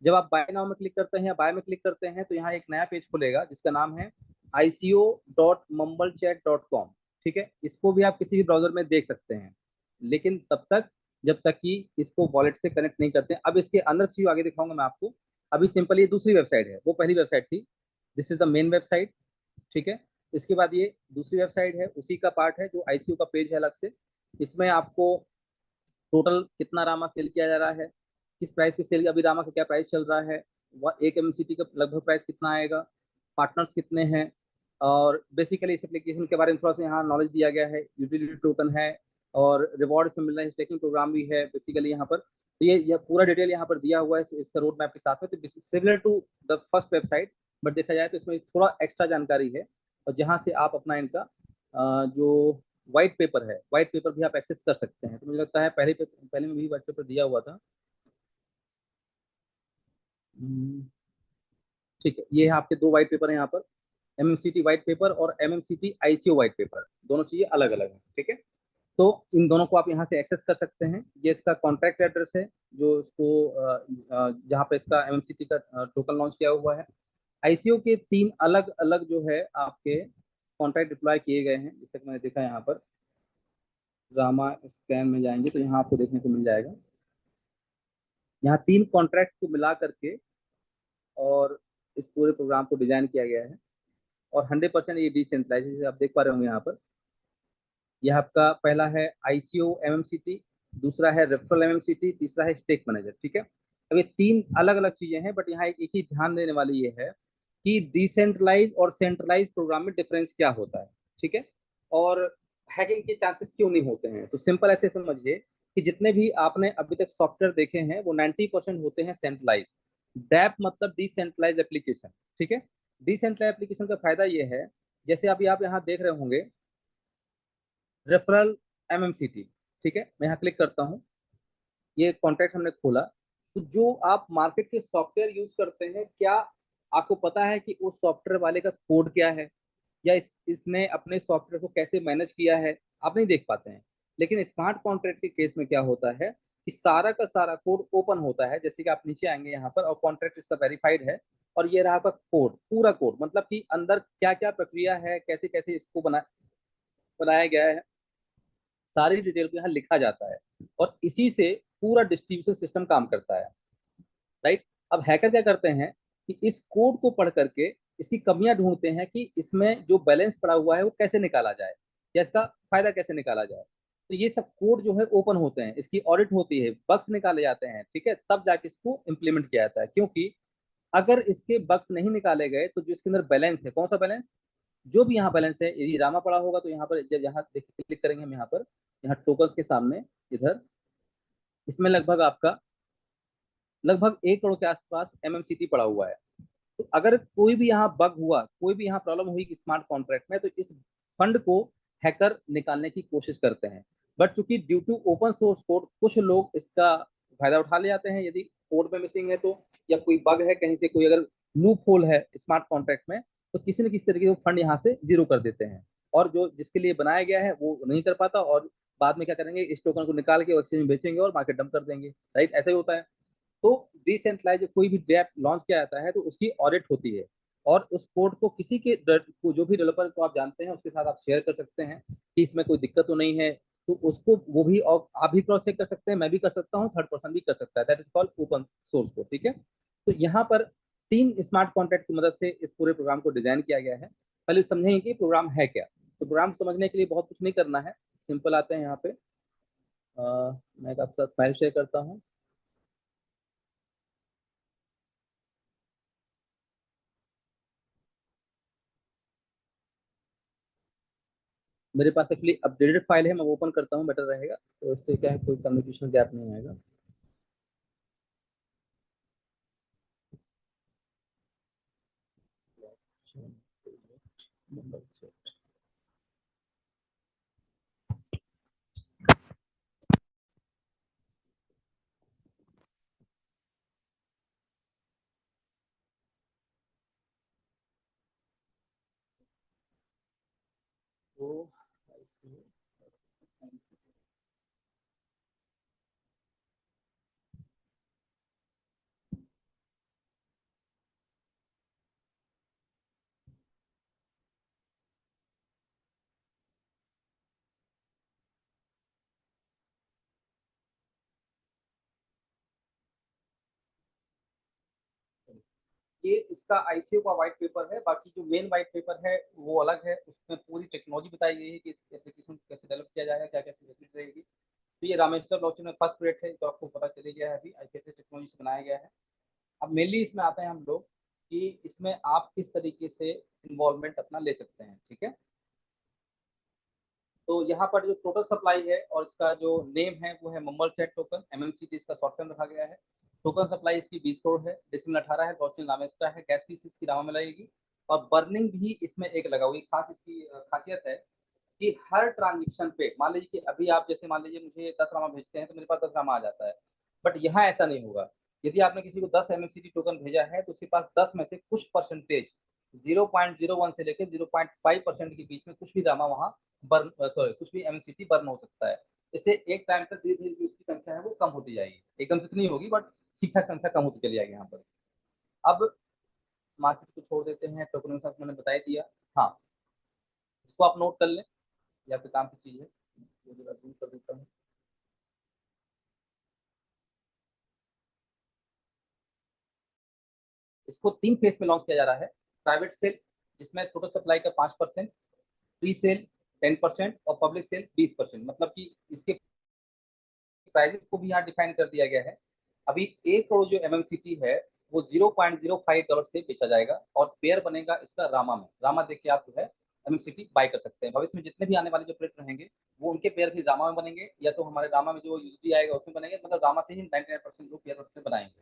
जब आप बाय नाउ में क्लिक करते हैं या बाय में क्लिक करते हैं तो यहाँ एक नया पेज खुलेगा जिसका नाम है ico.mumblechat.com। ठीक है। इसको भी आप किसी भी ब्राउजर में देख सकते हैं, लेकिन तब तक जब तक कि इसको वॉलेट से कनेक्ट नहीं करते हैं। अब इसके अंदर चीज आगे दिखाऊंगा मैं आपको। अभी सिंपल ये दूसरी वेबसाइट है, वो पहली वेबसाइट थी। This is the main website. ठीक है। इसके बाद ये दूसरी वेबसाइट है, उसी का पार्ट है जो आईसीयू का पेज है अलग से। इसमें आपको टोटल कितना रामा सेल किया जा रहा है, किस प्राइस की सेल, अभी रामा का क्या प्राइस चल रहा है, एक एमसीटी का लगभग प्राइस कितना आएगा, पार्टनर्स कितने हैं, और बेसिकली इस एप्लीकेशन के बारे में थोड़ा सा यहाँ नॉलेज दिया गया है। यूटिलिटी टोकन है और रिवॉर्ड इसमें मिल रहा है, स्टेकिंग प्रोग्राम भी है बेसिकली यहाँ पर। तो ये पूरा डिटेल यहाँ पर दिया हुआ है इसका रोड मैप के साथ में। तो similar to the first website, but देखा जाए तो इसमें थोड़ा एक्स्ट्रा जानकारी है। और जहाँ से आप अपना इनका जो व्हाइट पेपर है, व्हाइट पेपर भी आप एक्सेस कर सकते हैं। तो मुझे लगता है पहले में भी व्हाइट पेपर दिया हुआ था। हम्म, ठीक है। ये है आपके दो व्हाइट पेपर है यहाँ पर, एमएमसीटी व्हाइट पेपर और एमएमसीटी आईसीओ व्हाइट पेपर। दोनों चीजें अलग अलग हैं। ठीक है। तो इन दोनों को आप यहाँ से एक्सेस कर सकते हैं। ये इसका कॉन्ट्रैक्ट एड्रेस है जो इसको जहाँ पे इसका एमएमसीटी का टोकन लॉन्च किया हुआ है। आईसीओ के 3 अलग अलग जो है आपके कॉन्ट्रैक्ट डिप्लॉय किए गए हैं, जैसे कि मैंने देखा यहाँ पर। रामा स्कैन में जाएंगे तो यहाँ आपको देखने को मिल जाएगा। यहाँ 3 कॉन्ट्रैक्ट को मिला करके और इस पूरे प्रोग्राम को डिजाइन किया गया है। और 100% ये डिसेंट्रलाइज आप देख पा रहे होंगे यहाँ पर। यह आपका पहला है आईसीओ एमएमसीटी, दूसरा है रेफरल एमएमसीटी, तीसरा है स्टेक मैनेजर। ठीक है। अब ये 3 अलग अलग चीजें हैं, बट यहाँ एक ही ध्यान देने वाली ये है कि डिसेंट्रलाइज और सेंट्रलाइज प्रोग्राम में डिफरेंस क्या होता है। ठीक है। और हैकिंग के चांसेस क्यों नहीं होते हैं। तो सिंपल ऐसे समझिए कि जितने भी आपने अभी तक सॉफ्टवेयर देखे हैं वो 90% होते हैं सेंट्रलाइज। डैप मतलब डिसेंट्रलाइज एप्लीकेशन। ठीक है। डिसेंट्रलाइज एप्लीकेशन का फायदा ये है, जैसे अभी आप यहाँ देख रहे होंगे रेफरल एमएमसीटी। ठीक है। मैं यहाँ क्लिक करता हूँ, ये कॉन्ट्रैक्ट हमने खोला। तो जो आप मार्केट के सॉफ्टवेयर यूज करते हैं, क्या आपको पता है कि उस सॉफ्टवेयर वाले का कोड क्या है, या इसने अपने सॉफ्टवेयर को कैसे मैनेज किया है, आप नहीं देख पाते हैं। लेकिन स्मार्ट कॉन्ट्रैक्ट के केस में क्या होता है, कि सारा का सारा कोड ओपन होता है। जैसे कि आप नीचे आएंगे यहाँ पर और कॉन्ट्रैक्ट इसका वेरीफाइड है, और ये रहा आपका कोड, पूरा कोड, मतलब कि अंदर क्या क्या प्रक्रिया है, कैसे कैसे इसको बनाया गया है, सारी डिटेल को यहाँ लिखा जाता है। और इसी से पूरा डिस्ट्रीब्यूशन सिस्टम काम करता है, राइट। अब हैकर क्या करते हैं कि इस कोड को पढ़ करके इसकी कमियां ढूंढते हैं कि इसमें जो बैलेंस पड़ा हुआ है वो कैसे निकाला जाए, या इसका फायदा कैसे निकाला जाए। तो ये सब कोड जो है ओपन होते हैं, इसकी ऑडिट होती है, बग्स निकाले जाते हैं, ठीक है, तब जाके इसको इम्प्लीमेंट किया जाता है। क्योंकि अगर इसके बग्स नहीं निकाले गए तो जो इसके अंदर बैलेंस है, कौन सा बैलेंस, जो भी यहाँ बैलेंस है, यदि रामा पड़ा होगा तो यहाँ पर जब यहाँ देखिए क्लिक करेंगे हम यहाँ पर, यहाँ टोकन्स के सामने इधर, इसमें लगभग आपका लगभग 1 करोड़ के आसपास एमएमसीटी पड़ा हुआ है। तो अगर कोई भी यहाँ बग हुआ, कोई भी यहाँ प्रॉब्लम हुई कि स्मार्ट कॉन्ट्रैक्ट में, तो इस फंड को हैकर निकालने की कोशिश करते हैं। बट चूंकि due to open source code कुछ लोग इसका फायदा उठा ले जाते हैं, यदि कोड में मिसिंग है तो, या कोई बग है कहीं से, कोई अगर लूप होल है स्मार्ट कॉन्ट्रैक्ट में, तो किसी न किसी तरीके से फंड यहाँ से जीरो कर देते हैं, और जो जिसके लिए बनाया गया है वो नहीं कर पाता, और बाद में क्या करेंगे, इस टोकन को निकाल के एक्सचेंज में बेचेंगे और मार्केट डंप कर देंगे, राइट, ऐसा ही होता है। तो डिसेंट्रलाइज कोई भी डेप लॉन्च किया जाता है तो उसकी ऑडिट होती है, और उस कोड को किसी के जो भी डेवलपर को आप जानते हैं उसके साथ आप शेयर कर सकते हैं कि इसमें कोई दिक्कत तो नहीं है, तो उसको वो भी, और आप भी क्रॉस चेक कर सकते हैं, मैं भी कर सकता हूँ, थर्ड पर्सन भी कर सकता है, that is called open source code, ठीक है। तो यहाँ पर 3 स्मार्ट कॉन्ट्रैक्ट की मदद से इस पूरे प्रोग्राम को डिजाइन किया गया है। पहले समझेंगे कि प्रोग्राम है क्या। तो प्रोग्राम समझने के लिए बहुत कुछ नहीं करना है, सिंपल आते हैं यहाँ पे। मैं आपके साथ फाइल शेयर करता हूँ। मेरे पास एक्चुअली अपडेटेड फाइल है, मैं ओपन करता हूँ, बेटर रहेगा, तो इससे क्या है, कोई कम्युनिकेशन गैप नहीं आएगा। तो ये इसका आईसीओ का व्हाइट पेपर है, बाकी जो मेन व्हाइट पेपर है वो अलग है, उसमें पूरी टेक्नोलॉजी बताई गई है कि इस एप्लीकेशन को कैसे डेवलप किया जाएगा, क्या क्या फैसिलिटी रहेगी। तो ये रामेश्वर ब्लॉकचेन में फर्स्ट प्रोजेक्ट है, तो आपको पता चले गया है अभी कैसे टेक्नोलॉजी से बनाया गया है। अब मेनली इसमें आते हैं हम लोग कि इसमें आप किस तरीके से इन्वॉल्वमेंट अपना ले सकते हैं, ठीक है। तो यहाँ पर जो टोटल सप्लाई है और इसका जो नेम है वो है मम्बल चैट टोकन, एमएमसीटी इसका शॉर्ट फॉर्म रखा गया है। टोकन सप्लाई इसकी 20 करोड़ है, डेसिमल 18 है, ब्लॉकचेन नाम इसका है, गैस फीस इसकी रामा में लगेगी, और बर्निंग भी इसमें एक लगा हुई। खास इसकी खासियत है कि हर ट्रांजेक्शन पे, मान लीजिए कि अभी आप जैसे मान लीजिए मुझे 10 रामा भेजते हैं तो मेरे पास 10 रामा आ जाता है, बट यहाँ ऐसा नहीं होगा। यदि आपने किसी को 10 एमएमसीटी टोकन भेजा है तो उसके पास 10 में से कुछ परसेंटेज, 0.01 से लेकर 0.5% के बीच में कुछ भी रामा वहाँ बर्न, सॉरी, कुछ भी एमएमसीटी बर्न हो सकता है। इससे एक टाइम तक धीरे धीरे उसकी संख्या है वो कम होती जाएगी, एकदम से इतनी होगी बट ठीक ठाक संख्या कम होती चली जाएगी यहाँ पर। अब मार्केट को छोड़ देते हैं, टोकन के साथ मैंने बता ही दिया। हाँ, इसको आप नोट कर लें, ये आपके काम की चीज है, ये जरा दूर कर देता हूँ। इसको 3 फेज में लॉन्च किया जा रहा है। प्राइवेट सेल, जिसमें टोटल सप्लाई का 5%, प्री सेल 10%, और पब्लिक सेल 20%, मतलब कि इसके प्राइजेस को भी यहाँ डिफाइन कर दिया गया है। अभी 1 करोड़ जो एमएमसीटी है वो 0.05 डॉलर से बेचा जाएगा, और पेयर बनेगा इसका रामा में। रामा देख के आप जो है एमएमसीटी बाय कर सकते हैं। भविष्य में जितने भी आने वाले जो प्लेट रहेंगे वो उनके पेयर भी रामा में बनेंगे, या तो हमारे रामा में जो यूजी आएगा उसमें बनेंगे, मतलब रामा से ही 99% लोग पेयर बनाएंगे।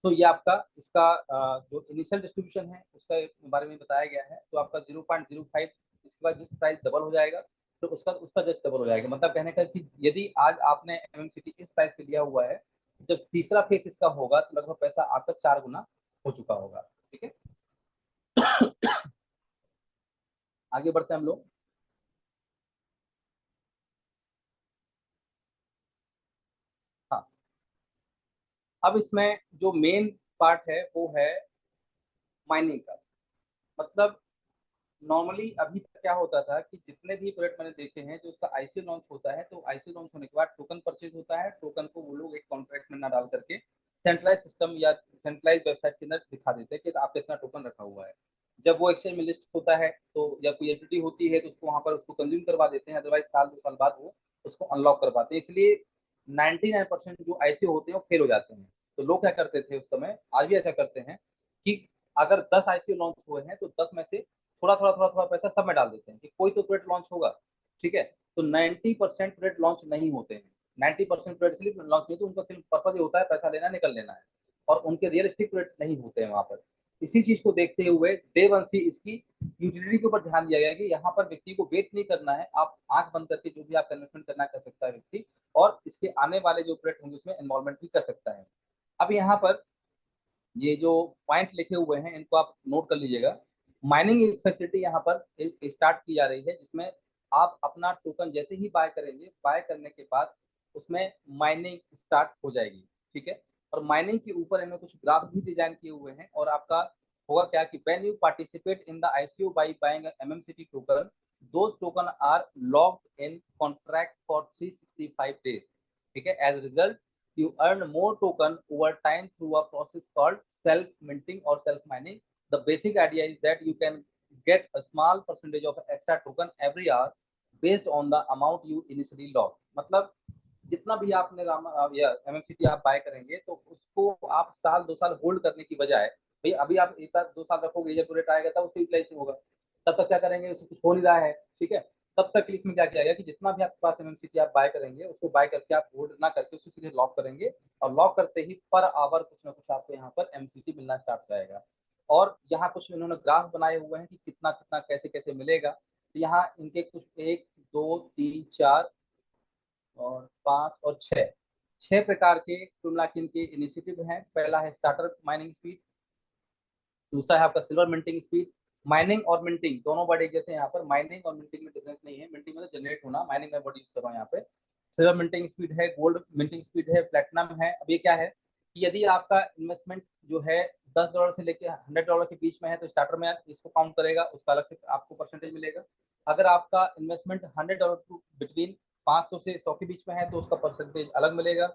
तो ये आपका इसका जो इनिशियल डिस्ट्रीब्यूशन है उसका बारे में बताया गया है। तो आपका 0.05, इसके बाद जिस प्राइस डबल हो जाएगा तो उसका उसका जस्ट डबल हो जाएगा। मतलब कहने का कि यदि आज आपने एमएमसीटी इस प्राइस पे लिया हुआ है, जब तीसरा फेज इसका होगा तो लगभग पैसा आपका 4 गुना हो चुका होगा, ठीक है। आगे बढ़ते हैं हम लोग। हाँ, अब इसमें जो मेन पार्ट है वो है माइनिंग का। मतलब नॉर्मली अभी तक क्या होता था कि जितने भी प्रोजेक्ट मैंने देखे हैं जो उसका आईसीओ लॉन्च होता है, तो आईसीओ लॉन्च होने के बाद टोकन परचेज होता है, टोकन को वो लोग एक कॉन्ट्रैक्ट में ना डाल करके सेंट्रलाइज सिस्टम या सेंट्रलाइज वेबसाइट के अंदर दिखा देते हैं कि आपका इतना टोकन रखा हुआ है। जब वो एक्सचेंज में लिस्ट होता है तो या कोई एंटिटी होती है तो उसको वहां पर उसको कंज्यूम करवा देते हैं, अदरवाइज साल 2 साल बाद वो उसको अनलॉक करवाते हैं। इसलिए 99% जो आईसीओ होते हैं वो फेल हो जाते हैं। तो लोग क्या करते थे उस समय, आज भी ऐसा करते हैं कि अगर 10 आईसीओ लॉन्च हुए हैं तो 10 में से थोड़ा थोड़ा थोड़ा थोड़ा पैसा सब में डाल देते हैं कि कोई तो प्रोडक्ट लॉन्च होगा। ठीक है, तो 90% प्रोडक्ट लॉन्च नहीं होते हैं। 90% प्रोडक्ट इसलिए लॉन्च नहीं, तो उनका सिर्फ पर्पज होता है पैसा लेना निकल लेना है, और उनके रियलिस्टिक प्रोडक्ट नहीं होते हैं वहां पर। इसी चीज को देखते हुए डे वन से इसकी यूटिलिटी के ऊपर ध्यान दिया गया कि यहाँ पर व्यक्ति को वेट नहीं करना है, आप आंख बंद करके जो भी आप इन्वेस्टमेंट करना कर सकता है व्यक्ति, और इसके आने वाले जो प्रोडक्ट होंगे उसमें इन्वॉल्वमेंट भी कर सकता है। अब यहाँ पर ये जो पॉइंट लिखे हुए हैं इनको आप नोट कर लीजिएगा। माइनिंग फैसिलिटी यहाँ पर स्टार्ट की जा रही है, जिसमें आप अपना टोकन जैसे ही बाय करेंगे, बाय करने के बाद उसमें माइनिंग स्टार्ट हो जाएगी। ठीक है, और माइनिंग के ऊपर इन्होंने कुछ ग्राफ भी डिजाइन किए हुए हैं, और आपका होगा क्या कि when you participate in the ICO by buying MMCT token, those token are locked in contract for 365 days. ठीक है, as result you earn more token over time through a process called self minting or self mining. The basic idea is that you can get a small percentage of extra token every hour based on the amount you initially lock. मतलब जितना भी आपने या एमएमसीटी आप bye करेंगे तो उसको आप साल 2 साल होल्ड करने की बजाय, भाई अभी आप 1 साल 2 साल रखोगे, जब रेट आएगा तब उसको यूटिलाइजेशन होगा, तब तक क्या करेंगे, उसको कुछ हो नहीं रहा है। ठीक है, तब तक इसमें क्या किया गया कि जितना भी आपके पास एमएमसीटी आप बाय करेंगे उसको बाय करके आप होल्ड ना करके उसको सीधे लॉक करेंगे, और लॉक करते ही पर आवर कुछ ना कुछ आपको यहाँ पर एमसीटी मिलना स्टार्ट हो जाएगा। और यहाँ कुछ इन्होंने ग्राफ बनाए हुए हैं कि कितना कितना कैसे कैसे मिलेगा। तो यहाँ इनके कुछ 1 2 3 4 और 5 और 6 छह प्रकार के कुल मिला के इनके इनिशिएटिव हैं। पहला है स्टार्टर माइनिंग स्पीड, दूसरा है आपका सिल्वर मिंटिंग स्पीड। माइनिंग और मिंटिंग दोनों बड़े जैसे यहाँ पर, माइनिंग और मिंटिंग में डिफरेंस नहीं है, मिंटिंग मतलब जनरेट होना, माइनिंग में वर्ड यूज कर रहा हूँ यहाँ पे। सिल्वर मिंटिंग स्पीड है, गोल्ड मिंटिंग स्पीड है, प्लेटिनम है। अब ये क्या है कि यदि आपका इन्वेस्टमेंट जो है $10 से लेकर $100 के बीच में है तो स्टार्टर में इसको काउंट करेगा, उसका अलग से आपको परसेंटेज मिलेगा। अगर आपका इन्वेस्टमेंट $100 टू बिटवीन 500 से 100 के बीच में है तो उसका परसेंटेज अलग मिलेगा।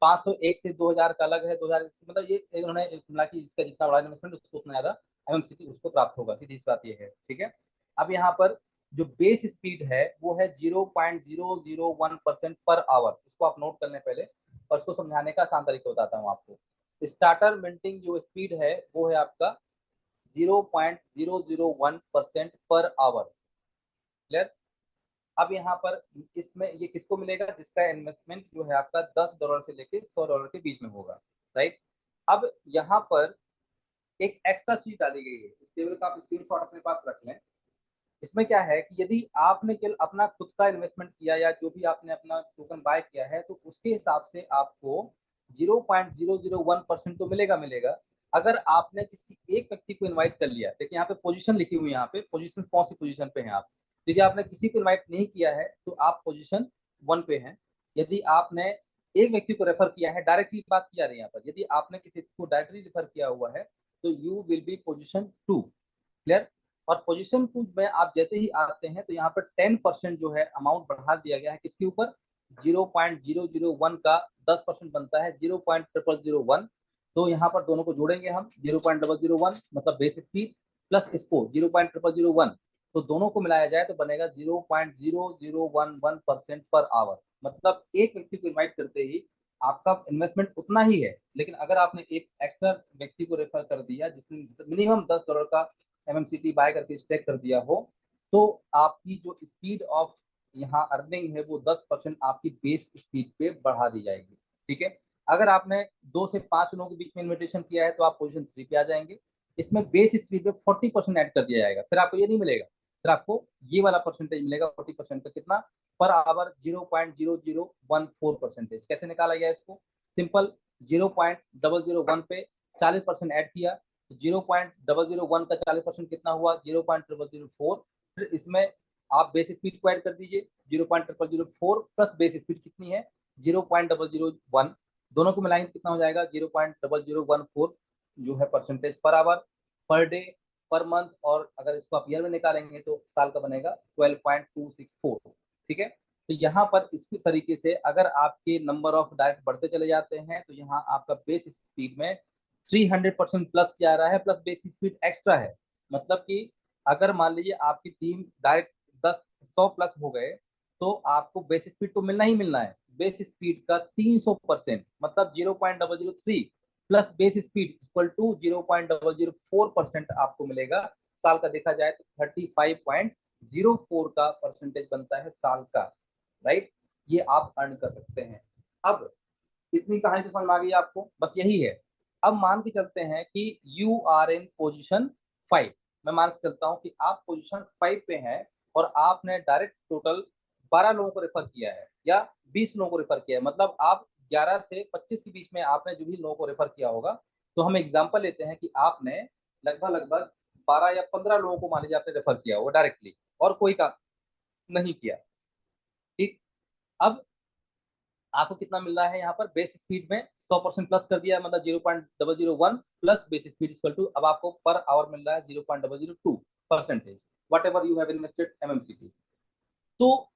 501 से 2000 का अलग है, 2000 मतलब ये उन्होंने मिला कि इसका जितना बड़ा इन्वेस्टमेंट उसको उतना ज्यादा एमएमसीटी उसको प्राप्त होगा, सीधी सी बात ये है। ठीक है, अब यहाँ पर जो बेस स्पीड है वो है 0.001% पर आवर। इसको आप नोट कर लें पहले, और इसको समझाने का आसान तरीका बताता हूँ आपको। स्टार्टर मिंटिंग जो स्पीड है वो है आपका 0.001% पर आवर। क्लियर? अब यहाँ पर इसमें ये किसको मिलेगा, जिसका इन्वेस्टमेंट जो है आपका $10 से लेके $100 के बीच में होगा। राइट, अब यहाँ पर एक एक्स्ट्रा चीज डाली गई है, इस टेबल का आप स्क्रीनशॉट अपने पास रख लें। इसमें क्या है कि यदि आपने केवल अपना खुद का इन्वेस्टमेंट किया या जो भी आपने अपना टोकन बाय किया है तो उसके हिसाब से आपको 0.001% तो मिलेगा मिलेगा। अगर आपने किसी एक व्यक्ति को इनवाइट कर लिया, देखिए यहाँ पे पोजीशन लिखी हुई है, यहाँ पे पोजीशन कौन सी पोजीशन पे हैं आप। यदि आपने किसी को इनवाइट नहीं किया है तो आप पोजीशन 1 पे हैं। यदि आपने एक व्यक्ति को रेफर किया है, डायरेक्टली बात की जा रही है यहाँ पर, यदि आपने किसी को डायरेक्टली रेफर किया हुआ है तो you will be position 2। Clear? और पोजीशन 2 में आप जैसे ही आते हैं तो यहाँ पर 10% जो है अमाउंट बढ़ा दिया गया है, किसके ऊपर, 0.001 का 10% बनता है 0.0001। तो यहाँ पर दोनों को जोड़ेंगे हम, 0.001 मतलब बेस स्पीड प्लस इसको 0.001, तो दोनों को मिलाया जाए तो बनेगा 0.0011% पर आवर। मतलब एक व्यक्ति को इन्वाइट करते ही आपका इन्वेस्टमेंट उतना ही है, लेकिन अगर आपने एक एक्स्ट्रा व्यक्ति को रेफर कर दिया जिसने मिनिमम $10 का एमएमसीटी बाय करके स्टेक कर दिया हो, तो आपकी जो स्पीड ऑफ यहाँ अर्निंग है वो 10% आपकी बेस स्पीड पे बढ़ा दी जाएगी। ठीक है, अगर आपने 2 से 5 लोगों के बीच में इन्विटेशन किया है तो आप पोजीशन 3 पे आ जाएंगे। इसमें बेस स्पीड पे 40% ऐड कर दिया जाएगा, फिर आपको ये नहीं मिलेगा, फिर आपको ये वाला परसेंटेज मिलेगा 40% का, कितना, पर आवर 0.0014%। कैसे निकाला गया इसको, सिंपल, 0.001 पे 40% ऐड किया तो 0.001 का 40% कितना हुआ, 0.004। फिर इसमें आप बेस स्पीड को ऐड कर दीजिए, 0.004 प्लस बेस स्पीड कितनी है, 0.001। दोनों को मिलाएंगे कितना हो जाएगा 0.0014 जो है percentage per hour, per day, per month, और अगर इसको आप ईयर में निकालेंगे तो साल का बनेगा 12.264। ठीक है, तो यहाँ पर इसी तरीके से अगर आपके नंबर ऑफ डायरेक्ट बढ़ते चले जाते हैं तो यहाँ आपका बेस स्पीड में 300% प्लस क्या आ रहा है, प्लस बेस स्पीड एक्स्ट्रा है। मतलब कि अगर मान लीजिए आपकी टीम डायरेक्ट 100 प्लस हो गए तो आपको बेस स्पीड तो मिलना ही मिलना है। बेस स्पीड का 300% मतलब 0.003 plus base speed equal to 0.004% आपको मिलेगा। साल का देखा जाए तो 35.04 का परसेंटेज बनता है साल का। राइट, ये आप अर्न कर सकते हैं। अब इतनी कहानी तो समझ में आ गई आपको, बस यही है। अब मान के चलते हैं कि यू आर इन पोजिशन 5। मैं मान के चलता हूँ कि आप पोजिशन 5 पे हैं और आपने डायरेक्ट टोटल 12 लोगों को रेफर किया है या 20 लोगों को रेफर किया है, मतलब आप 11 से 25 के बीच में आपने जो भी लोगों को रेफर किया होगा। तो हम एग्जाम्पल लेते हैं कि आपने लगभग लगभग 12 या 15 लोगों को मान लीजिए आपने रेफर किया होगा डायरेक्टली और कोई का नहीं किया। ठीक, अब आपको कितना मिल रहा है यहाँ पर बेस स्पीड में 100% प्लस कर दिया, मतलब 0.001 plus base speed equal to, अब आपको पर आवर मिल रहा है 0.002 percentage whatever you have invested MMCT. तो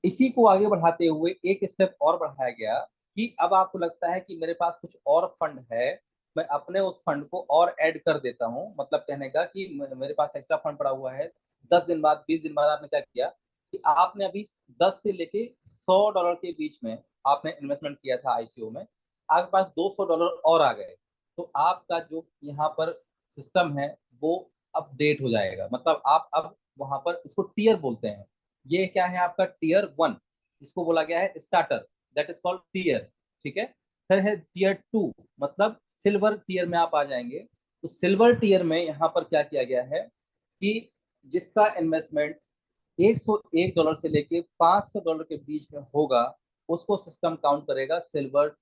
इसी को आगे बढ़ाते हुए एक स्टेप और बढ़ाया गया कि अब आपको लगता है कि मेरे पास कुछ और फंड है, मैं अपने उस फंड को और ऐड कर देता हूँ। मतलब कहने का कि मेरे पास एक्स्ट्रा फंड पड़ा हुआ है। 10 दिन बाद 20 दिन बाद आपने क्या किया कि आपने अभी 10 से लेके $100 के बीच में आपने इन्वेस्टमेंट किया था आईसीओ में, आपके पास $200 और आ गए। तो आपका जो यहाँ पर सिस्टम है वो अपडेट हो जाएगा। मतलब आप अब वहां पर इसको टीयर बोलते हैं। ये क्या है आपका टीयर 1, इसको बोला गया है starter, that is called tier. ठीक है, फिर है टीयर 2, मतलब सिल्वर टीयर में आप आ जाएंगे। तो सिल्वर टीयर में यहाँ पर क्या किया गया है कि जिसका इन्वेस्टमेंट $101 से लेके $500 के बीच में होगा उसको सिस्टम काउंट करेगा सिल्वर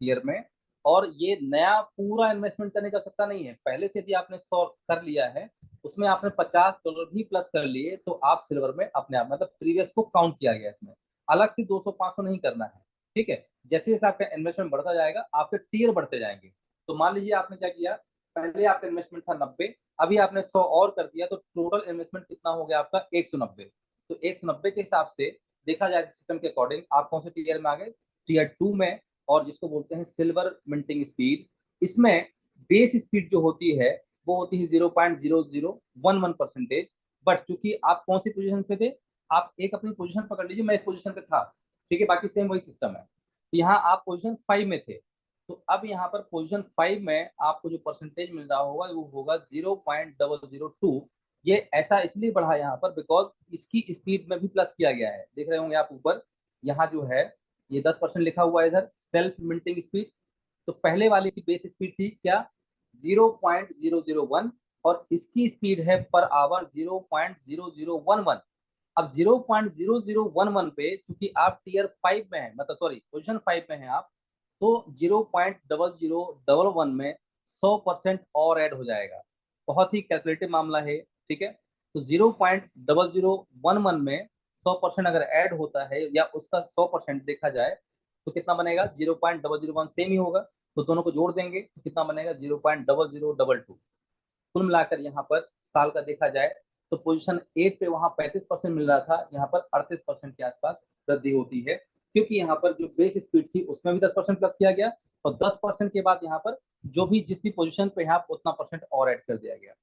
ईयर में। और ये नया पूरा इन्वेस्टमेंट करने का सत्ता नहीं है। पहले से यदि आपने 100 कर लिया है उसमें आपने $50 भी प्लस कर लिए तो आप सिल्वर में अपने आप, मतलब प्रीवियस को काउंट किया गया इसमें, अलग से 200 500 नहीं करना है। ठीक है, जैसे जैसे आपका इन्वेस्टमेंट बढ़ता जाएगा आपके टीयर बढ़ते जाएंगे। तो मान लीजिए आपने क्या किया, पहले आपका इन्वेस्टमेंट था 90, अभी आपने 100 और कर दिया तो टोटल इन्वेस्टमेंट कितना हो गया आपका 190। तो 190 के हिसाब से देखा जाए सिस्टम के अकॉर्डिंग आप कौन से टीयर में आ गए, टीयर 2 में। और जिसको बोलते हैं सिल्वर मिंटिंग स्पीड, इसमें बेस स्पीड जो होती है वो होती है 0.0011 परसेंटेज। बट चूंकि आप कौन सी पोजीशन पे थे, आप एक अपनी पोजीशन पकड़ लीजिए, मैं इस पोजीशन पे था, ठीक है, बाकी सेम वही सिस्टम है। तो यहाँ आप पोजीशन 5 में थे, तो अब यहाँ पर पोजीशन 5 में आपको जो परसेंटेज मिल रहा होगा वो होगा 0.002। ये ऐसा इसलिए बढ़ा यहाँ पर बिकॉज इसकी स्पीड में भी प्लस किया गया है। देख रहे होंगे आप ऊपर, यहाँ जो है ये 10% लिखा हुआ है इधर सेल्फ मिंटिंग स्पीड। तो पहले वाले की बेस स्पीड थी क्या 0.001 और इसकी स्पीड है पर आवर 0.0011। अब 0.0011 पे चूंकि आप टीयर 5 में है, मतलब सॉरी पोजिशन 5 में है आप, तो 0.0011 में 100% और ऐड हो जाएगा। बहुत ही कैलकुलेटिव मामला है। ठीक है, तो 0.0011 में 100% अगर ऐड होता है या उसका 100% देखा जाए तो कितना बनेगा 0.001 सेम ही होगा। तो दोनों को जोड़ देंगे तो कितना बनेगा 0.0022। कुल मिलाकर यहाँ पर साल का देखा जाए तो पोजीशन 8 पे वहाँ 35% मिल रहा था, यहाँ पर 38% के आसपास वृद्धि होती है। क्योंकि यहाँ पर जो बेस स्पीड थी उसमें भी 10% प्लस किया गया और 10% के बाद यहाँ पर जो भी जिस भी पोजीशन पे है आप उतना परसेंट और ऐड कर दिया गया।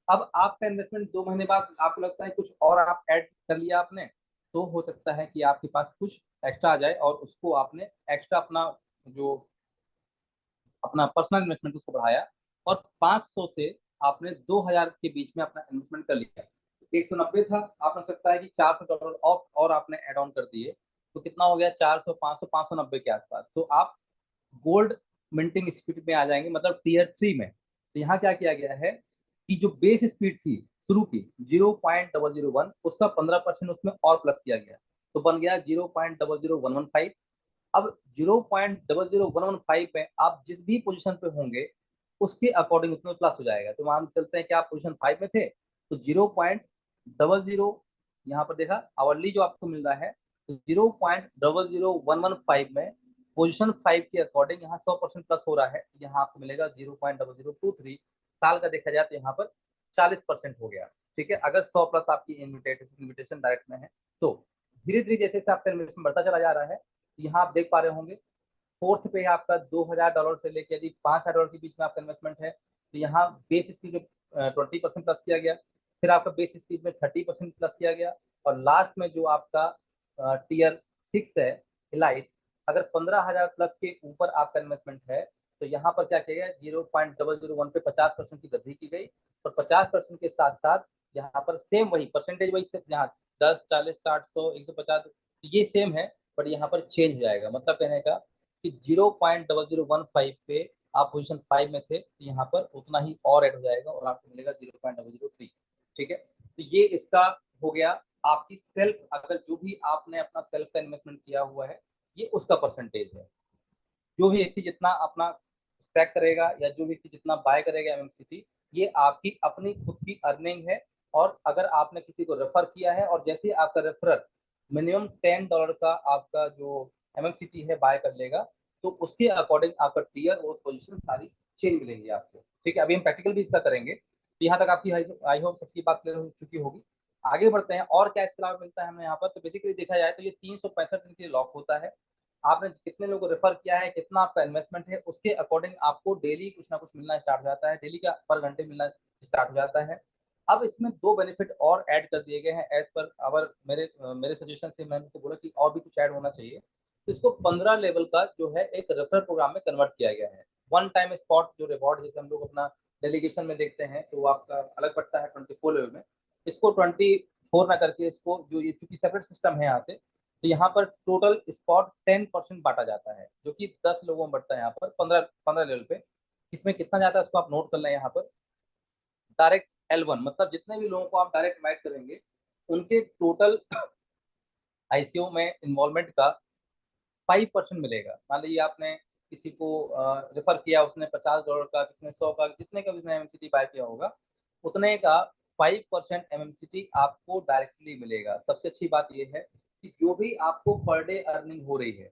अब आपका इन्वेस्टमेंट 2 महीने बाद आपको लगता है कुछ और आप ऐड कर लिया आपने, तो हो सकता है कि आपके पास कुछ एक्स्ट्रा आ जाए और उसको आपने एक्स्ट्रा अपना जो अपना पर्सनल इन्वेस्टमेंट उसको बढ़ाया और 500 से आपने 2000 के बीच में अपना इन्वेस्टमेंट कर लिया। 190 था, आपने सकता है कि $400 और आपने एड ऑन कर दिए तो कितना हो गया 400 500 590 के आसपास। तो आप गोल्ड मिंटिंग स्पीड में आ जाएंगे, मतलब टीयर 3 में। तो यहाँ क्या किया गया है कि जो बेस स्पीड थी शुरू की 0.001 उसका 15% उसमें और प्लस किया गया तो बन गया 0.00115। अब 0.00115 पे आप जिस भी पोजीशन पे होंगे उसके अकॉर्डिंग उसमें प्लस हो जाएगा। तो मान चलते हैं कि आप पोजीशन 5 में थे तो 0.00 यहाँ पर देखा आवरली जो आपको मिल रहा है तो 0.00115 में पोजीशन 5 के अकॉर्डिंग यहाँ 100% प्लस हो रहा है, यहाँ आपको मिलेगा 0.0023। साल का देखा जाए तो यहाँ पर 40% हो गया। ठीक है, अगर 100 प्लस आपकी इन्विटेशन डायरेक्ट में है तो धीरे धीरे जैसे जैसे आपका इन्वेस्टमेंट बढ़ता चला जा रहा है, यहाँ आप देख पा रहे होंगे फोर्थ पे आपका $2000 से लेकर यदि $5000 के बीच में आपका इन्वेस्टमेंट है तो यहाँ बेस इसकी जो 20% प्लस किया गया, फिर आपका बेस स्पीड में 30% प्लस किया गया, और लास्ट में जो आपका टीयर 6 है इलाइट, अगर 15,000 प्लस के ऊपर आपका इन्वेस्टमेंट है तो यहाँ पर क्या किया गया, 0.001 पे 50% की वृद्धि की गई, और 50% के साथ साथ यहाँ पर सेम वही परसेंटेज वही से यहाँ 10, 40, 60, 100, 150 ये सेम है, बट यहाँ पर चेंज हो जाएगा। मतलब कहने का कि 0.0015 पे आप पोजीशन 5 में थे तो यहाँ पर उतना ही और ऐड हो जाएगा और आपको मिलेगा 0.003। ठीक है, तो ये इसका हो गया आपकी सेल्फ, अगर जो भी आपने अपना सेल्फ का इन्वेस्टमेंट किया हुआ है ये उसका परसेंटेज है। जो भी व्यक्ति जितना अपना स्टैक करेगा या जो व्यक्ति जितना बाय करेगा एमएमसीटी, ये आपकी अपनी खुद की अर्निंग है। और अगर आपने किसी को रेफर किया है और जैसे आपका रेफरल मिनिमम $10 का आपका जो एमएमसीटी है बाय कर लेगा तो उसके अकॉर्डिंग आपका टीयर और पोजीशन सारी चेंज मिलेंगी आपको। ठीक है, अभी हम प्रैक्टिकल भी इसका करेंगे, तो यहाँ तक आपकी आई होप सबकी बात क्लियर हो चुकी होगी। आगे बढ़ते हैं, और क्या इसके अलावा मिलता है हमें यहाँ पर, तो बेसिकली देखा जाए तो ये 365 दिन के लिए लॉक होता है। आपने कितने लोगों को रेफर किया है, कितना आपका इन्वेस्टमेंट है, उसके अकॉर्डिंग आपको डेली कुछ ना कुछ मिलना स्टार्ट हो जाता है, डेली का पर घंटे मिलना स्टार्ट हो जाता है। अब इसमें दो बेनिफिट और ऐड कर दिए गए हैं एज पर अवर मेरे सजेशन से मैंने तो बोला कि और भी कुछ ऐड होना चाहिए। तो इसको 15 लेवल का जो है एक रेफरल प्रोग्राम में कन्वर्ट किया गया है। वन टाइम स्पॉट जो रिवॉर्ड जैसे हम लोग अपना डेलीगेशन में देखते हैं तो वो आपका अलग पड़ता है 24 लेवल में, इसको 24 ना करके इसको जो ये चूंकि सेपरेट सिस्टम है यहाँ से, तो यहाँ पर टोटल स्पॉट 10% बांटा जाता है जो कि 10 लोगों में बढ़ता है यहाँ पर 15 लेवल पे। इसमें कितना जाता है उसको आप नोट कर लें यहाँ पर। डायरेक्ट L1 मतलब जितने भी लोगों को आप डायरेक्ट इनवाइट करेंगे उनके टोटल आईसीओ में इन्वॉल्वमेंट का 5% मिलेगा। मान लीजिए आपने किसी को रेफर किया, उसने $50 का, किसी ने 100 का, जितने का भी उसने एमएमसीटी बाय किया होगा उतने का 5% एमएमसीटी आपको डायरेक्टली मिलेगा। सबसे अच्छी बात यह है कि जो भी आपको पर डे अर्निंग हो रही है,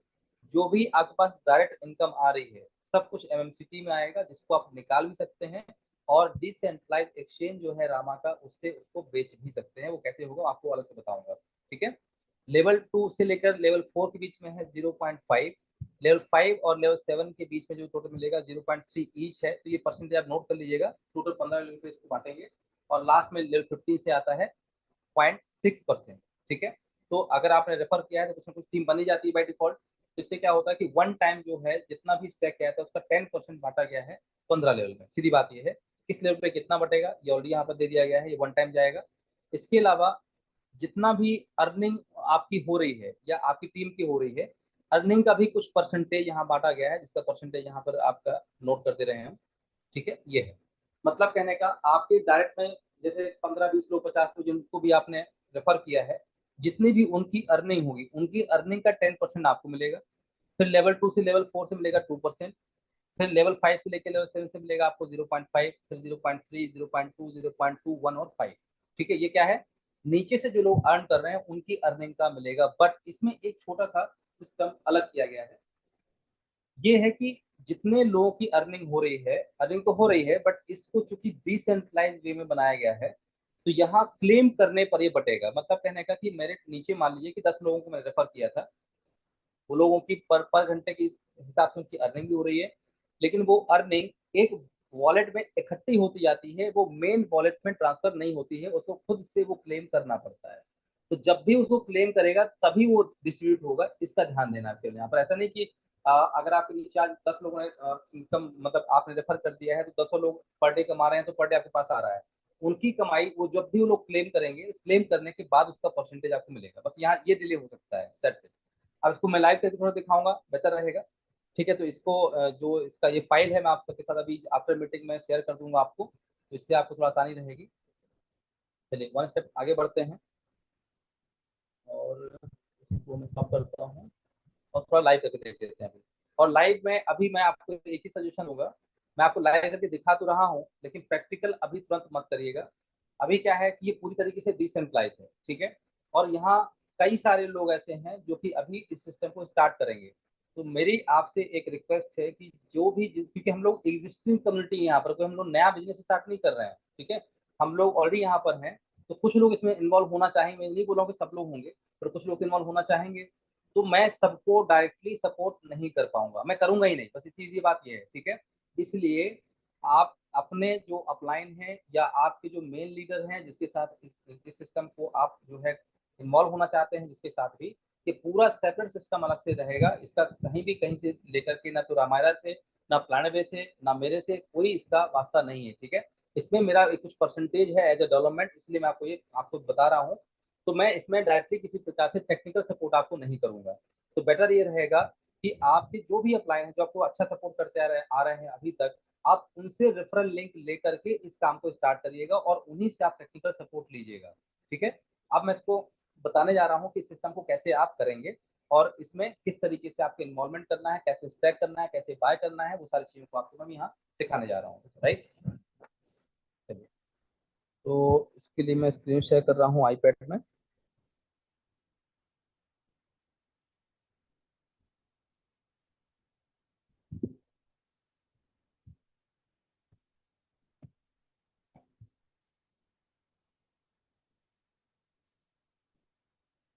जो भी आपके पास डायरेक्ट इनकम आ रही है, सब कुछ एमएमसीटी में आएगा जिसको आप निकाल भी सकते हैं, और डिसेंट्रलाइज एक्सचेंज जो है रामा का उससे उसको बेच भी सकते हैं। वो कैसे होगा आपको अलग से बताऊंगा। ठीक है, लेवल 2 से लेकर लेवल 4 के बीच में है 0.5, लेवल 5 और लेवल 7 के बीच में जो टोटल मिलेगा 0.3 ईच है। तो ये परसेंटेज आप नोट कर लीजिएगा, टोटल 15 लेवल पे इसको बांटेंगे, और लास्ट में लेवल 15 से आता है 0.6%। ठीक है, तो अगर आपने रेफर किया है तो कुछ ना कुछ टीम बनी जाती है बाई डिफॉल्ट। इससे क्या होता है कि वन टाइम जो है जितना भी स्टैक किया था उसका 10% बांटा गया है 15 लेवल में। सीधी बात यह है किस लेवल पे कितना बटेगा ये ऑलरेडी यहाँ पर दे दिया गया है, ये वन टाइम जाएगा। इसके अलावा जितना भी अर्निंग आपकी हो रही है या आपकी टीम की हो रही है, अर्निंग का भी कुछ परसेंटेज यहाँ बांटा गया है जिसका परसेंटेज यहाँ पर आपका नोट कर दे रहे हैं हम। ठीक है, ये है मतलब कहने का आपके डायरेक्ट में जैसे 15-20 लोग 50 लोग जिनको भी आपने रेफर किया है, जितनी भी उनकी अर्निंग होगी उनकी अर्निंग का 10% आपको मिलेगा। फिर लेवल 2 से लेवल 4 से मिलेगा 2%, फिर लेवल 5 से लेकर लेवल 7 से मिलेगा आपको 0.5, फिर 0.3, 0.2, 0.21 और 5। ठीक है, ये क्या है, नीचे से जो लोग अर्न कर रहे हैं उनकी अर्निंग का मिलेगा। बट इसमें एक छोटा सा सिस्टम अलग किया गया है, ये है कि जितने लोगों की अर्निंग हो रही है, अर्निंग तो हो रही है बट इसको चूंकि डिसेंट्रलाइज वे में बनाया गया है तो यहाँ क्लेम करने पर ये बटेगा। मतलब कहने का कि मेरे नीचे मान लीजिए कि 10 लोगों को मैंने रेफर किया था, वो लोगों की पर घंटे के हिसाब से उनकी अर्निंग भी हो रही है, लेकिन वो अर्निंग एक वॉलेट में इकट्ठी होती जाती है, वो मेन वॉलेट में ट्रांसफर नहीं होती है, उसको खुद से वो क्लेम करना पड़ता है। तो जब भी उसको क्लेम करेगा तभी वो डिस्ट्रीब्यूट होगा, इसका ध्यान देना है यहाँ पर। ऐसा नहीं कि अगर आपके नीचे आज 10 लोगों ने इनकम मतलब आपने रेफर कर दिया है तो 10 लोग पर डे कमा रहे हैं तो पर डे आपके पास आ रहा है, उनकी कमाई वो जब भी वो लोग क्लेम करेंगे, क्लेम करने के बाद उसका परसेंटेज आपको मिलेगा। बस यहाँ ये डिले हो सकता है, दैट्स इट। अब इसको मैं लाइव करके थोड़ा दिखाऊंगा, बेहतर रहेगा। ठीक है, तो इसको जो इसका ये फाइल है मैं आप सबके साथ अभी आफ्टर मीटिंग में शेयर कर दूंगा आपको, तो इससे आपको थोड़ा आसानी रहेगी। चलिए वन स्टेप आगे बढ़ते हैं, और इसको मैं स्टॉप करता हूँ और थोड़ा लाइव करके देख लेते हैं अभी। और लाइव में अभी मैं आपको एक ही सजेशन होगा, मैं आपको लाइव करके दिखा तो रहा हूँ लेकिन प्रैक्टिकल अभी तुरंत मत करिएगा। अभी क्या है कि ये पूरी तरीके से डिसेंट्रलाइज है। ठीक है, और यहाँ कई सारे लोग ऐसे हैं जो कि अभी इस सिस्टम को स्टार्ट करेंगे। तो मेरी आपसे एक रिक्वेस्ट है कि जो भी, क्योंकि हम लोग एग्जिस्टिंग कम्युनिटी यहाँ पर, कोई हम लोग नया बिजनेस स्टार्ट नहीं कर रहे हैं, ठीक है, हम लोग ऑलरेडी यहाँ पर हैं। तो कुछ लोग इसमें इन्वॉल्व होना चाहेंगे, मैं नहीं बोल रहा हूँ कि सब लोग होंगे, पर कुछ लोग इन्वॉल्व होना चाहेंगे। तो मैं सबको डायरेक्टली सपोर्ट नहीं कर पाऊंगा, मैं करूंगा ही नहीं, बस इसी बात ये है, ठीक है। इसलिए आप अपने जो अपलाइन हैं या आपके जो मेन लीडर हैं जिसके साथ इस सिस्टम को आप जो है इन्वॉल्व होना चाहते हैं, जिसके साथ भी कि पूरा सेपरेट सिस्टम अलग से रहेगा, इसका कहीं भी कहीं से लेकर के, ना तो रामायण से, ना प्लानवे से, ना मेरे से कोई इसका वास्ता नहीं है, ठीक है। इसमें मेरा एक कुछ परसेंटेज है एज ए डेवलपमेंट, इसलिए मैं आपको ये आपको बता रहा हूँ। तो मैं इसमें डायरेक्टली किसी प्रकार से टेक्निकल सपोर्ट आपको नहीं करूंगा। तो बेटर ये रहेगा कि आपके जो भी अप्लाई हैं, जो आपको अच्छा सपोर्ट करते आ रहे हैं अभी तक, आप उनसे रेफरल लिंक लेकर के इस काम को स्टार्ट करिएगा और उन्हीं से आप टेक्निकल सपोर्ट लीजिएगा, ठीक है। अब मैं इसको बताने जा रहा हूँ कि इस सिस्टम को कैसे आप करेंगे और इसमें किस तरीके से आपको इन्वॉल्वमेंट करना है, कैसे स्टैक करना है, कैसे बाय करना है, वो सारी चीजों को आपको मैं यहाँ सिखाने जा रहा हूँ, राइट। चलिए, तो इसके लिए मैं स्क्रीन शेयर कर रहा हूँ आईपैड में।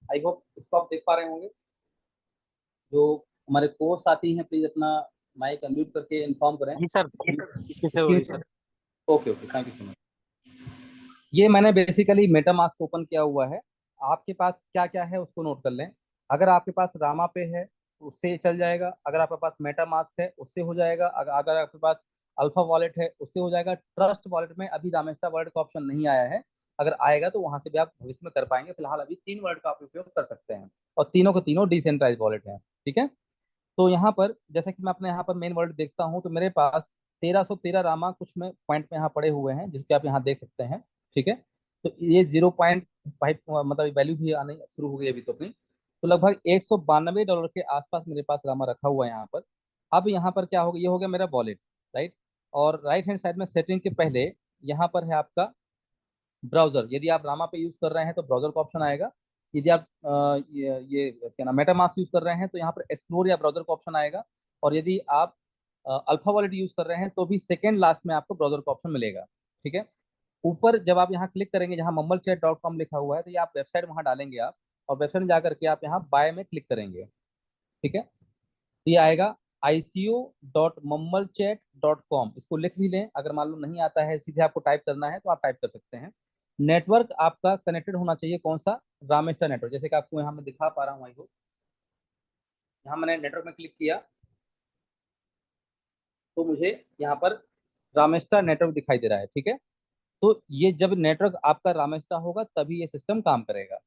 आई होप इसको आप देख पा रहे होंगे। जो हमारे कोर्स साथी हैं, प्लीज अपना माइक अनम्यूट करके इन्फॉर्म करें। जी सर, इसमें से हो रही screen, sir. Okay okay, thank you so much. ये मैंने बेसिकली मेटामास्क ओपन किया हुआ है। आपके पास क्या क्या है उसको नोट कर लें। अगर आपके पास रामा पे है तो उससे चल जाएगा, अगर आपके पास मेटामास्क है उससे हो जाएगा, अगर आपके पास अल्फा वॉलेट है उससे हो जाएगा। ट्रस्ट वॉलेट में अभी रामेस्टा वॉलेट का ऑप्शन नहीं आया है, अगर आएगा तो वहां से भी आप भविष्य में कर पाएंगे। फिलहाल अभी 3 वॉलेट का आप उपयोग कर सकते हैं और तीनों के तीनों डिसेंट्रलाइज वॉलेट हैं, ठीक है। तो यहाँ पर जैसे कि मैं अपने यहाँ पर मेन वर्ड देखता हूँ तो मेरे पास 1313 रामा कुछ में पॉइंट में यहाँ पड़े हुए हैं, जिसके आप यहाँ देख सकते हैं, ठीक है। तो ये 0.5 मतलब वैल्यू भी आने शुरू हो गई अभी तो अपनी। तो लगभग $192 के आसपास मेरे पास रामा रखा हुआ है यहाँ पर। अब यहाँ पर क्या होगा, ये हो गया मेरा वॉलेट, राइट। और राइट हैंड साइड में सेटिंग के पहले यहाँ पर है आपका ब्राउजर। यदि आप रामा पे यूज कर रहे हैं तो ब्राउजर का ऑप्शन आएगा। यदि आप ये क्या नाम मेटामास्क यूज कर रहे हैं तो यहाँ पर एक्सप्लोर या ब्राउजर का ऑप्शन आएगा। और यदि आप अल्फा वॉलेट यूज कर रहे हैं तो भी सेकेंड लास्ट में आपको ब्राउजर का ऑप्शन मिलेगा, ठीक है। ऊपर जब आप यहाँ क्लिक करेंगे, जहाँ mumblechat.com लिखा हुआ है, तो ये आप वेबसाइट वहाँ डालेंगे आप, और वेबसाइट में जाकर के आप यहाँ बाय में क्लिक करेंगे, ठीक है। तो ये आएगा ico.mumblechat.com। इसको लिख भी लें, अगर मान लो नहीं आता है सीधे आपको टाइप करना है तो आप टाइप कर सकते हैं। नेटवर्क आपका कनेक्टेड होना चाहिए, कौन सा, रामेस्टर नेटवर्क, जैसे कि आपको यहाँ मैं दिखा पा रहा हूँ। आई होप यहाँ मैंने नेटवर्क में क्लिक किया तो मुझे यहाँ पर रामेस्टर नेटवर्क दिखाई दे रहा है, ठीक है। तो ये जब नेटवर्क आपका रामेस्टर होगा तभी ये सिस्टम काम करेगा।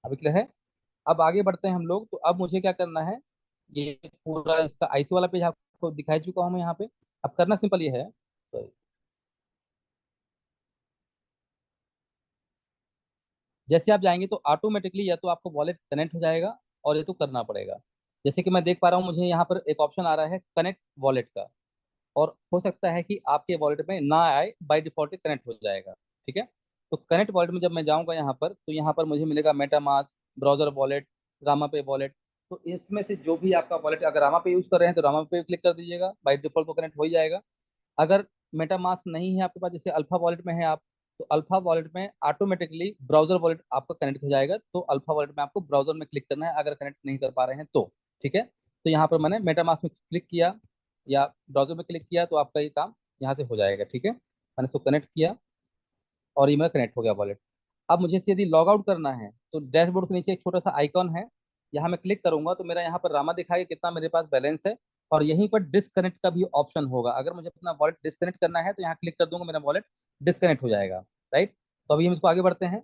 अभी क्लियर है। अब आगे बढ़ते हैं हम लोग। तो अब मुझे क्या करना है, ये पूरा इसका आईसी वाला पेज आपको दिखाई चुका हूँ मैं यहाँ पे। अब करना सिंपल ये है, तो जैसे आप जाएंगे तो ऑटोमेटिकली या तो आपको वॉलेट कनेक्ट हो जाएगा और ये तो करना पड़ेगा। जैसे कि मैं देख पा रहा हूँ, मुझे यहाँ पर एक ऑप्शन आ रहा है कनेक्ट वॉलेट का, और हो सकता है कि आपके वॉलेट में ना आए, बाय डिफॉल्ट कनेक्ट हो जाएगा, ठीक है। तो कनेक्ट वॉलेट में जब मैं जाऊंगा यहाँ पर, तो यहाँ पर मुझे मिलेगा मेटामास्क, ब्राउजर वॉलेट, रामा पे वॉलेट। तो इसमें से जो भी आपका वॉलेट, अगर रामा पे यूज कर रहे हैं तो रामा पे क्लिक कर दीजिएगा, बाय डिफॉल्ट तो कनेक्ट हो ही जाएगा। अगर मेटामास्क नहीं है आपके पास, जैसे अल्फा वॉलेट में है आप, तो अल्फा वॉलेट में ऑटोमेटिकली ब्राउजर वॉलेट आपका कनेक्ट हो जाएगा। तो अल्फा वॉलेट में आपको ब्राउजर में क्लिक करना है अगर कनेक्ट नहीं कर पा रहे हैं तो, ठीक है। तो यहाँ पर मैंने मेटामास्क में क्लिक किया या ब्राउजर में क्लिक किया तो आपका ये काम यहाँ से हो जाएगा, ठीक है। मैंने इसको कनेक्ट किया और ये मेरा कनेक्ट हो गया वॉलेट। अब मुझे इसे यदि लॉग आउट करना है तो डैशबोर्ड के नीचे एक छोटा सा आइकॉन है, यहाँ मैं क्लिक करूंगा तो मेरा यहाँ पर रामा दिखाएगा कितना मेरे पास बैलेंस है। और यहीं पर डिस्कनेक्ट का भी ऑप्शन होगा, अगर मुझे अपना वॉलेट डिस्कनेक्ट करना है तो यहाँ क्लिक कर दूंगा, मेरा वॉलेट डिस्कनेक्ट हो जाएगा, राइट। तो अभी हम इसको आगे बढ़ते हैं।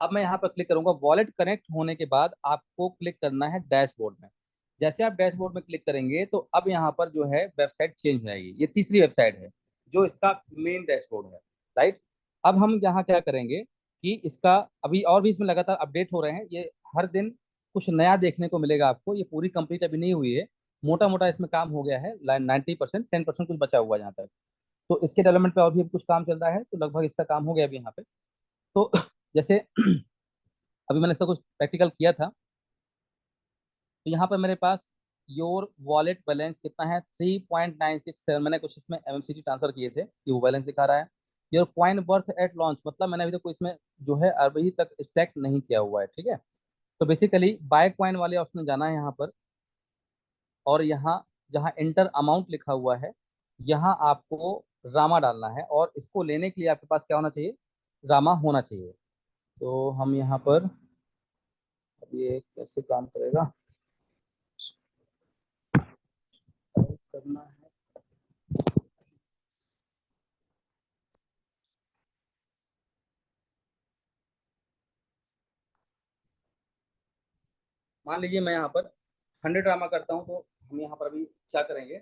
अब मैं यहाँ पर क्लिक करूंगा, वॉलेट कनेक्ट होने के बाद आपको क्लिक करना है डैशबोर्ड में। जैसे आप डैशबोर्ड में क्लिक करेंगे तो अब यहाँ पर जो है वेबसाइट चेंज हो जाएगी, ये तीसरी वेबसाइट है जो इसका मेन डैशबोर्ड है, राइट। अब हम यहाँ क्या करेंगे कि इसका अभी और भी इसमें लगातार अपडेट हो रहे हैं, ये हर दिन कुछ नया देखने को मिलेगा आपको। ये पूरी कंप्लीट अभी नहीं हुई है, मोटा मोटा इसमें काम हो गया है 90%, 10% कुछ बचा हुआ है यहाँ तक। तो इसके डेवलपमेंट पे और भी कुछ काम चल रहा है, तो लगभग इसका काम हो गया अभी यहाँ पे। तो जैसे अभी मैंने इसका कुछ प्रैक्टिकल किया था, तो यहाँ पर मेरे पास योर वॉलेट बैलेंस कितना है, 3.967। मैंने कुछ इसमें एमएमसीटी ट्रांसफर किए थे, ये वो बैलेंस दिखा रहा है। Your coin worth at launch, मतलब मैंने अभी तक कोई इसमें जो है अभी तक स्टैक नहीं किया हुआ है, ठीक है। तो बेसिकली बाय कॉइन वाले ऑप्शन में जाना है यहाँ पर, और यहाँ जहाँ इंटर अमाउंट लिखा हुआ है, यहाँ आपको रामा डालना है, और इसको लेने के लिए आपके पास क्या होना चाहिए, रामा होना चाहिए। तो हम यहाँ पर, अब ये कैसे काम करेगा, करना है। मान लीजिए मैं यहाँ पर 100 रामा करता हूँ, तो हम यहाँ पर अभी क्या करेंगे,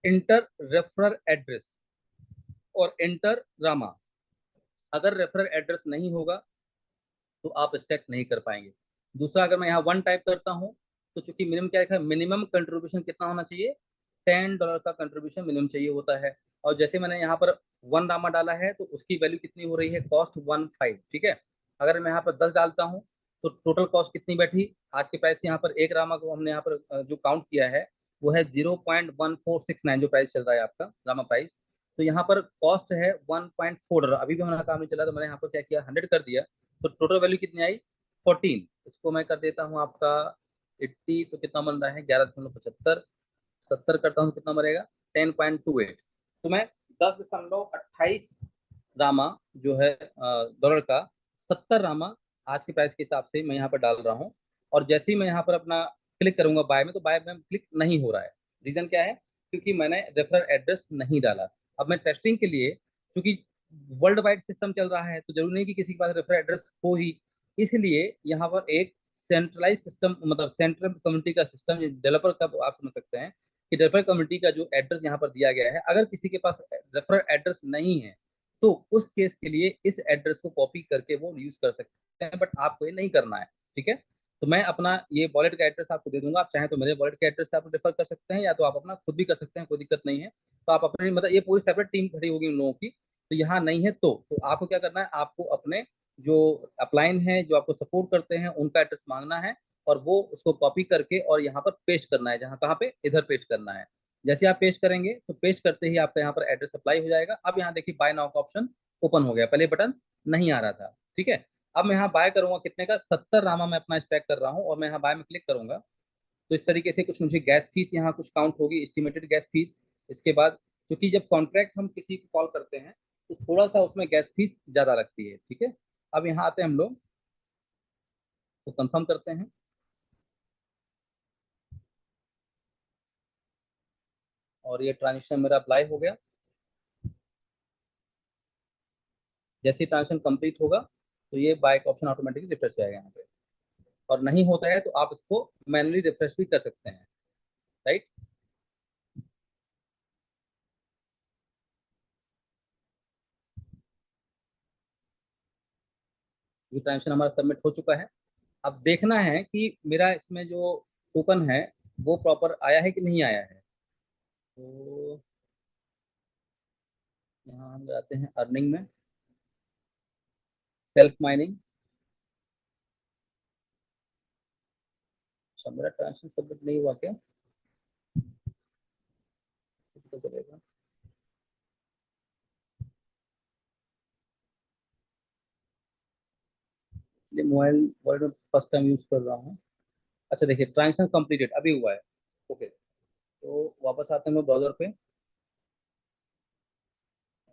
इंटर रेफरर एड्रेस और इंटर रामा। अगर रेफरर एड्रेस नहीं होगा तो आप स्टैक नहीं कर पाएंगे। दूसरा, अगर मैं यहाँ 1 टाइप करता हूँ, तो चूंकि मिनिमम क्या है, मिनिमम कंट्रीब्यूशन कितना होना चाहिए, $10 का कंट्रीब्यूशन मिनिमम चाहिए होता है। और जैसे मैंने यहाँ पर 1 रामा डाला है, तो उसकी वैल्यू कितनी हो रही है, कॉस्ट 1.5, ठीक है। अगर मैं यहाँ पर 10 डालता हूँ, तो टोटल कॉस्ट कितनी बैठी, आज के प्राइस यहाँ पर एक रामा को हमने यहाँ पर जो काउंट किया है, वो है 0.1469, जो प्राइस चल रहा है आपका रामा प्राइस। तो यहाँ पर कॉस्ट है $1.4। अभी भी हमारा काम नहीं चला, तो मैंने यहाँ पर क्या किया, 100 कर दिया, तो टोटल वैल्यू कितनी आई, 14। इसको मैं कर देता हूँ आपका 80, तो कितना बन रहा है, 11.75। 70 करता हूँ, कितना बनेगा, 10.28। तो मैं 10.28 रामा जो है डॉलर का, 70 रामा आज के प्राइस के हिसाब से मैं यहाँ पर डाल रहा हूँ। और जैसे ही मैं यहाँ पर अपना क्लिक करूंगा बाय में, तो बाय में क्लिक नहीं हो रहा है। रीजन क्या है, क्योंकि मैंने रेफरल एड्रेस नहीं डाला। अब मैं टेस्टिंग के लिए, क्योंकि वर्ल्ड वाइड सिस्टम चल रहा है, तो जरूरी नहीं कि किसी के पास रेफरल एड्रेस हो ही, इसलिए यहाँ पर एक सेंट्रलाइज सिस्टम, मतलब सेंट्रल कम्युनिटी का सिस्टम, डेवलपर का आप समझ सकते हैं कि डेवलपर कम्युनिटी का जो एड्रेस यहाँ पर दिया गया है, अगर किसी के पास रेफरल एड्रेस नहीं है, तो उस केस के लिए इस एड्रेस को कॉपी करके वो यूज कर सकते हैं, बट आपको ये नहीं करना है, ठीक है। तो मैं अपना ये वॉलेट का एड्रेस आपको दे दूंगा, आप चाहें तो मेरे वॉलेट के एड्रेस से आप रेफर कर सकते हैं, या तो आप अपना खुद भी कर सकते हैं, कोई दिक्कत नहीं है। तो आप अपने, मतलब ये पूरी सेपरेट टीम खड़ी होगी उन लोगों की। तो यहाँ नहीं है, तो आपको क्या करना है, आपको अपने जो अपलाइन है, जो आपको सपोर्ट करते हैं, उनका एड्रेस मांगना है, और वो उसको कॉपी करके और यहाँ पर पेस्ट करना है, जहाँ कहाँ पे, इधर पेस्ट करना है। जैसे आप पेस्ट करेंगे, तो पेस्ट करते ही आपका यहाँ पर एड्रेस अप्लाई हो जाएगा। अब यहाँ देखिए बाय नाउ का ऑप्शन ओपन हो गया, पहले बटन नहीं आ रहा था, ठीक है। अब मैं यहाँ बाय करूंगा कितने का, 70 रामा मैं अपना स्टैक कर रहा हूँ, और मैं यहाँ बाय में क्लिक करूंगा, तो इस तरीके से कुछ मुझे गैस फीस यहाँ कुछ काउंट होगी, एस्टिमेटेड गैस फीस। इसके बाद, क्योंकि जब कॉन्ट्रैक्ट हम किसी को कॉल करते हैं, तो थोड़ा सा उसमें गैस फीस ज्यादा लगती है, ठीक है। अब यहाँ आते हैं हम लोग, तो कंफर्म करते हैं, और ये ट्रांजेक्शन मेरा अप्लाई हो गया। जैसे ही ट्रांजेक्शन कंप्लीट होगा, तो ये बाय का ऑप्शन ऑटोमेटिकली रिफ्रेश हो जाएगा यहाँ पे। और नहीं होता है तो आप इसको मैनुअली रिफ्रेश भी कर सकते हैं, राइट। ये ट्रांजेक्शन हमारा सबमिट हो चुका है। अब देखना है कि मेरा इसमें जो टोकन है, वो प्रॉपर आया है कि नहीं आया है। तो यहाँ हम जाते हैं अर्निंग में, सेल्फ माइनिंग। अच्छा, मेरा ट्रांजेक्शन सबमिट नहीं हुआ क्या, तो चलेगा। ये मोबाइल वर्ल्ड में फर्स्ट टाइम यूज कर रहा हूँ। अच्छा देखिए, ट्रांजेक्शन कंप्लीटेड अभी हुआ है, ओके। तो वापस आते हैं हम ब्राउजर पे,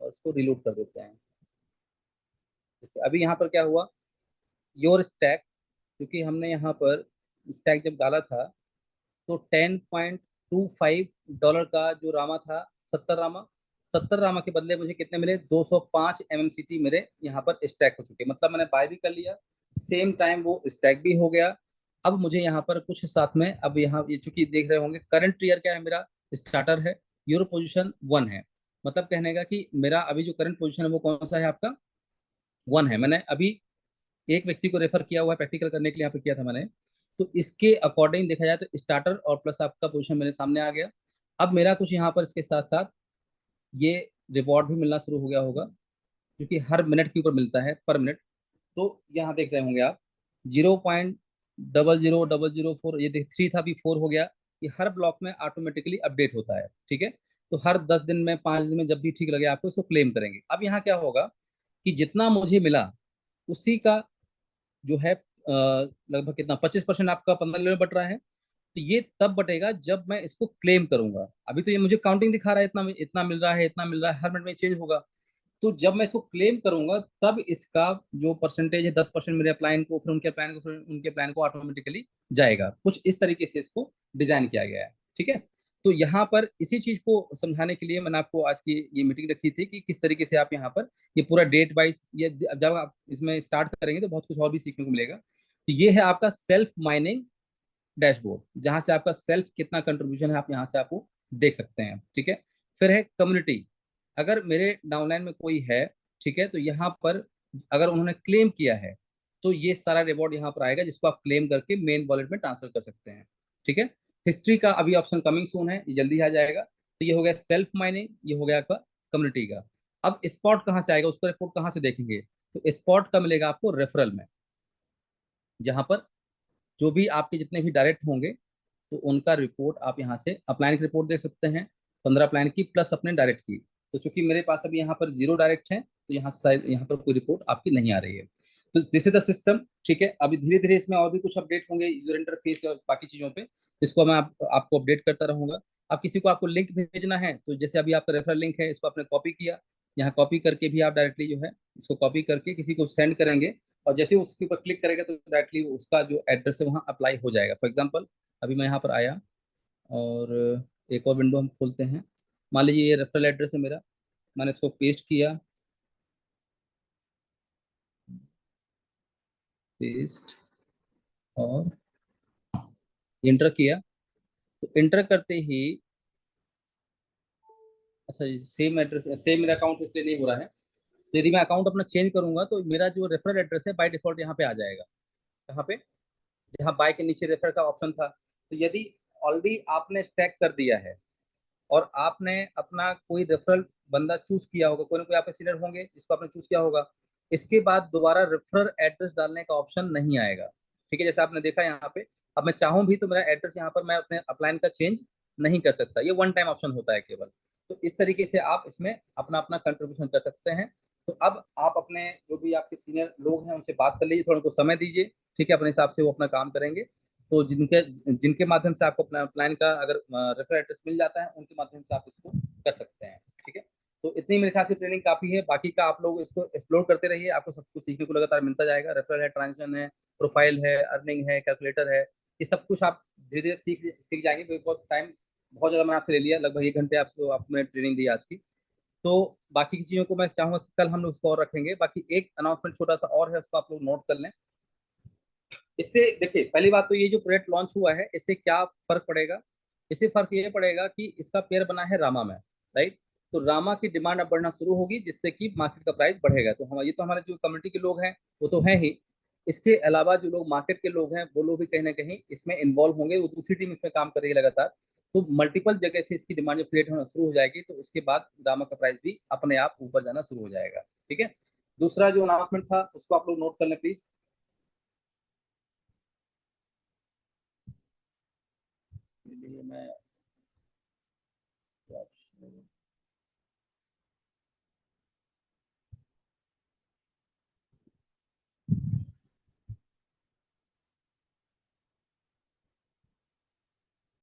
और इसको रिलोड कर देते हैं। देखिए, अभी यहाँ पर क्या हुआ, योर स्टैक, क्योंकि हमने यहाँ पर स्टैक जब डाला था, तो $10.25 का जो रामा था, 70 रामा, 70 रामा के बदले मुझे कितने मिले, 205 MMCT मेरे यहाँ पर स्टैक हो चुके, मतलब मैंने बाय भी कर लिया, सेम टाइम वो स्टैक भी हो गया। अब मुझे यहाँ पर कुछ साथ में, अब यहाँ ये चूंकि देख रहे होंगे करंट ईयर क्या है मेरा, स्टार्टर है, यूरो पोजिशन 1 है। मतलब कहने का कि मेरा अभी जो करंट पोजिशन है वो कौन सा है आपका, 1 है। मैंने अभी एक व्यक्ति को रेफर किया हुआ है प्रैक्टिकल करने के लिए, यहाँ पे किया था मैंने। तो इसके अकॉर्डिंग देखा जाए तो स्टार्टर और प्लस आपका पोजीशन मेरे सामने आ गया। अब मेरा कुछ यहाँ पर इसके साथ साथ ये रिवॉर्ड भी मिलना शुरू हो गया होगा, क्योंकि हर मिनट के ऊपर मिलता है, पर मिनट। तो यहाँ देख रहे होंगे आप, 000004, ये देख 3 था, अभी 4 हो गया। ये हर ब्लॉक में ऑटोमेटिकली अपडेट होता है, ठीक है। तो हर 10 दिन में, 5 दिन में, जब भी ठीक लगे आपको इसको क्लेम करेंगे। अब यहाँ क्या होगा कि जितना मुझे मिला उसी का जो है लगभग कितना 25% आपका 15 में बट रहा है। तो ये तब बटेगा जब मैं इसको क्लेम करूंगा। अभी तो ये मुझे काउंटिंग दिखा रहा है, इतना इतना मिल रहा है, इतना मिल रहा है, हर मिनट में चेंज होगा। तो जब मैं इसको क्लेम करूंगा तब इसका जो परसेंटेज है 10% मेरे प्लान को, फिर उनके प्लान को, फिर उनके प्लान को ऑटोमेटिकली जाएगा। कुछ इस तरीके से इसको डिजाइन किया गया है, ठीक है। तो यहाँ पर इसी चीज को समझाने के लिए मैंने आपको आज की ये मीटिंग रखी थी कि किस तरीके से आप यहाँ पर ये पूरा डेट वाइज, ये जब आप इसमें स्टार्ट करेंगे तो बहुत कुछ और भी सीखने को मिलेगा। तो ये है आपका सेल्फ माइनिंग डैशबोर्ड, जहां से आपका सेल्फ कितना कंट्रीब्यूशन है आप यहाँ से आपको देख सकते हैं, ठीक है। फिर है कम्युनिटी। अगर मेरे डाउनलाइन में कोई है, ठीक है, तो यहाँ पर अगर उन्होंने क्लेम किया है तो ये सारा रिवॉर्ड यहाँ पर आएगा, जिसको आप क्लेम करके मेन वॉलेट में ट्रांसफर कर सकते हैं, ठीक है। हिस्ट्री का अभी ऑप्शन कमिंग सून है, ये जल्दी आ जाएगा। तो ये हो गया सेल्फ माइनिंग, ये हो गया आपका कम्युनिटी का। अब स्पॉट कहाँ से आएगा, उसका रिपोर्ट कहाँ से देखेंगे? तो स्पॉट का मिलेगा आपको रेफरल में, जहां पर जो भी आपके जितने भी डायरेक्ट होंगे तो उनका रिपोर्ट आप यहाँ से अपलाइन की रिपोर्ट दे सकते हैं, 15 प्लान की प्लस अपने डायरेक्ट की। तो चूंकि मेरे पास अभी यहाँ पर 0 डायरेक्ट है तो यहाँ पर कोई रिपोर्ट आपकी नहीं आ रही है। तो दिस इज द सिस्टम, ठीक है। अभी धीरे धीरे इसमें और भी कुछ अपडेट होंगे यूजर इंटरफेस और बाकी चीजों पे, इसको मैं आपको अपडेट करता रहूंगा। अब किसी को आपको लिंक भेजना है तो जैसे अभी आपका रेफरल लिंक है, इसको आपने कॉपी किया, यहाँ कॉपी करके भी आप डायरेक्टली जो है इसको कॉपी करके किसी को सेंड करेंगे, और जैसे ही उसके ऊपर क्लिक करेगा तो डायरेक्टली उसका जो एड्रेस है वहाँ अप्लाई हो जाएगा। फॉर एग्जांपल अभी मैं यहाँ पर आया और एक और विंडो हम खोलते हैं। मान लीजिए ये रेफरल एड्रेस है मेरा, मैंने इसको पेस्ट किया, पेस्ट और इंटर किया। तो इंटर करते ही, अच्छा सेम एड्रेस, सेम मेरा अकाउंट इसलिए नहीं हो रहा है। तो यदि मैं अकाउंट अपना चेंज करूंगा तो मेरा जो रेफरल एड्रेस है बाय डिफॉल्ट यहाँ पे आ जाएगा। कहाँ पे? जहाँ बाय के नीचे रेफर का ऑप्शन था। तो यदि ऑलरेडी आपने स्टैक कर दिया है और आपने अपना कोई रेफरल बंदा चूज किया होगा, कोई ना कोई आपके सीनियर होंगे जिसको आपने चूज किया होगा, इसके बाद दोबारा रेफरल एड्रेस डालने का ऑप्शन नहीं आएगा, ठीक है। जैसे आपने देखा यहाँ पे, अब मैं चाहूँ भी तो मेरा एड्रेस यहाँ पर मैं अपने अपलाइन का चेंज नहीं कर सकता, ये वन टाइम ऑप्शन होता है केवल। तो इस तरीके से आप इसमें अपना अपना कंट्रीब्यूशन कर सकते हैं। तो अब आप अपने जो भी आपके सीनियर लोग हैं उनसे बात कर लीजिए, थोड़ा उनको समय दीजिए, ठीक है। अपने हिसाब से वो अपना काम करेंगे। तो जिनके जिनके माध्यम से आपको अपना प्लान का अगर रेफर एड्रेस मिल जाता है उनके माध्यम से आप इसको कर सकते हैं, ठीक है। तो इतनी मेरे ख्याल से ट्रेनिंग काफी है, बाकी का आप लोग इसको एक्सप्लोर करते रहिए, आपको सब कुछ सीखने को लगातार मिलता जाएगा। रेफरल है, ट्रांजेक्शन है, प्रोफाइल है, अर्निंग है, कैलकुलेटर है, ये सब कुछ आप धीरे धीरे सीख सीख जाएंगे। बिकॉज टाइम बहुत ज्यादा मैंने आपसे ले लिया, लगभग 1 घंटे आपको आपने ट्रेनिंग दी आज की। तो बाकी की चीजों को मैं चाहूंगा कि कल हम लोग उसको और रखेंगे। बाकी एक अनाउंसमेंट छोटा सा और है, उसको आप लोग नोट कर लें। इससे देखिए, पहली बात तो ये जो प्रोजेक्ट लॉन्च हुआ है इससे क्या फर्क पड़ेगा? इससे फर्क ये पड़ेगा कि इसका पेयर बना है रामा में, राइट। तो रामा की डिमांड अब बढ़ना शुरू होगी, जिससे कि मार्केट का प्राइस बढ़ेगा। तो हम ये तो हमारे जो कम्युनिटी के लोग हैं वो तो हैं ही, इसके अलावा जो लोग मार्केट के लोग हैं वो लोग भी कहीं ना कहीं इसमें इन्वॉल्व होंगे, वो दूसरी टीम इसमें काम कर रही है लगातार। तो मल्टीपल जगह से इसकी डिमांड जब क्रिएट होना शुरू हो जाएगी तो उसके बाद रामा का प्राइस भी अपने आप ऊपर जाना शुरू हो जाएगा, ठीक है। दूसरा जो अनाउंसमेंट था उसको आप लोग नोट कर लें प्लीज। मैं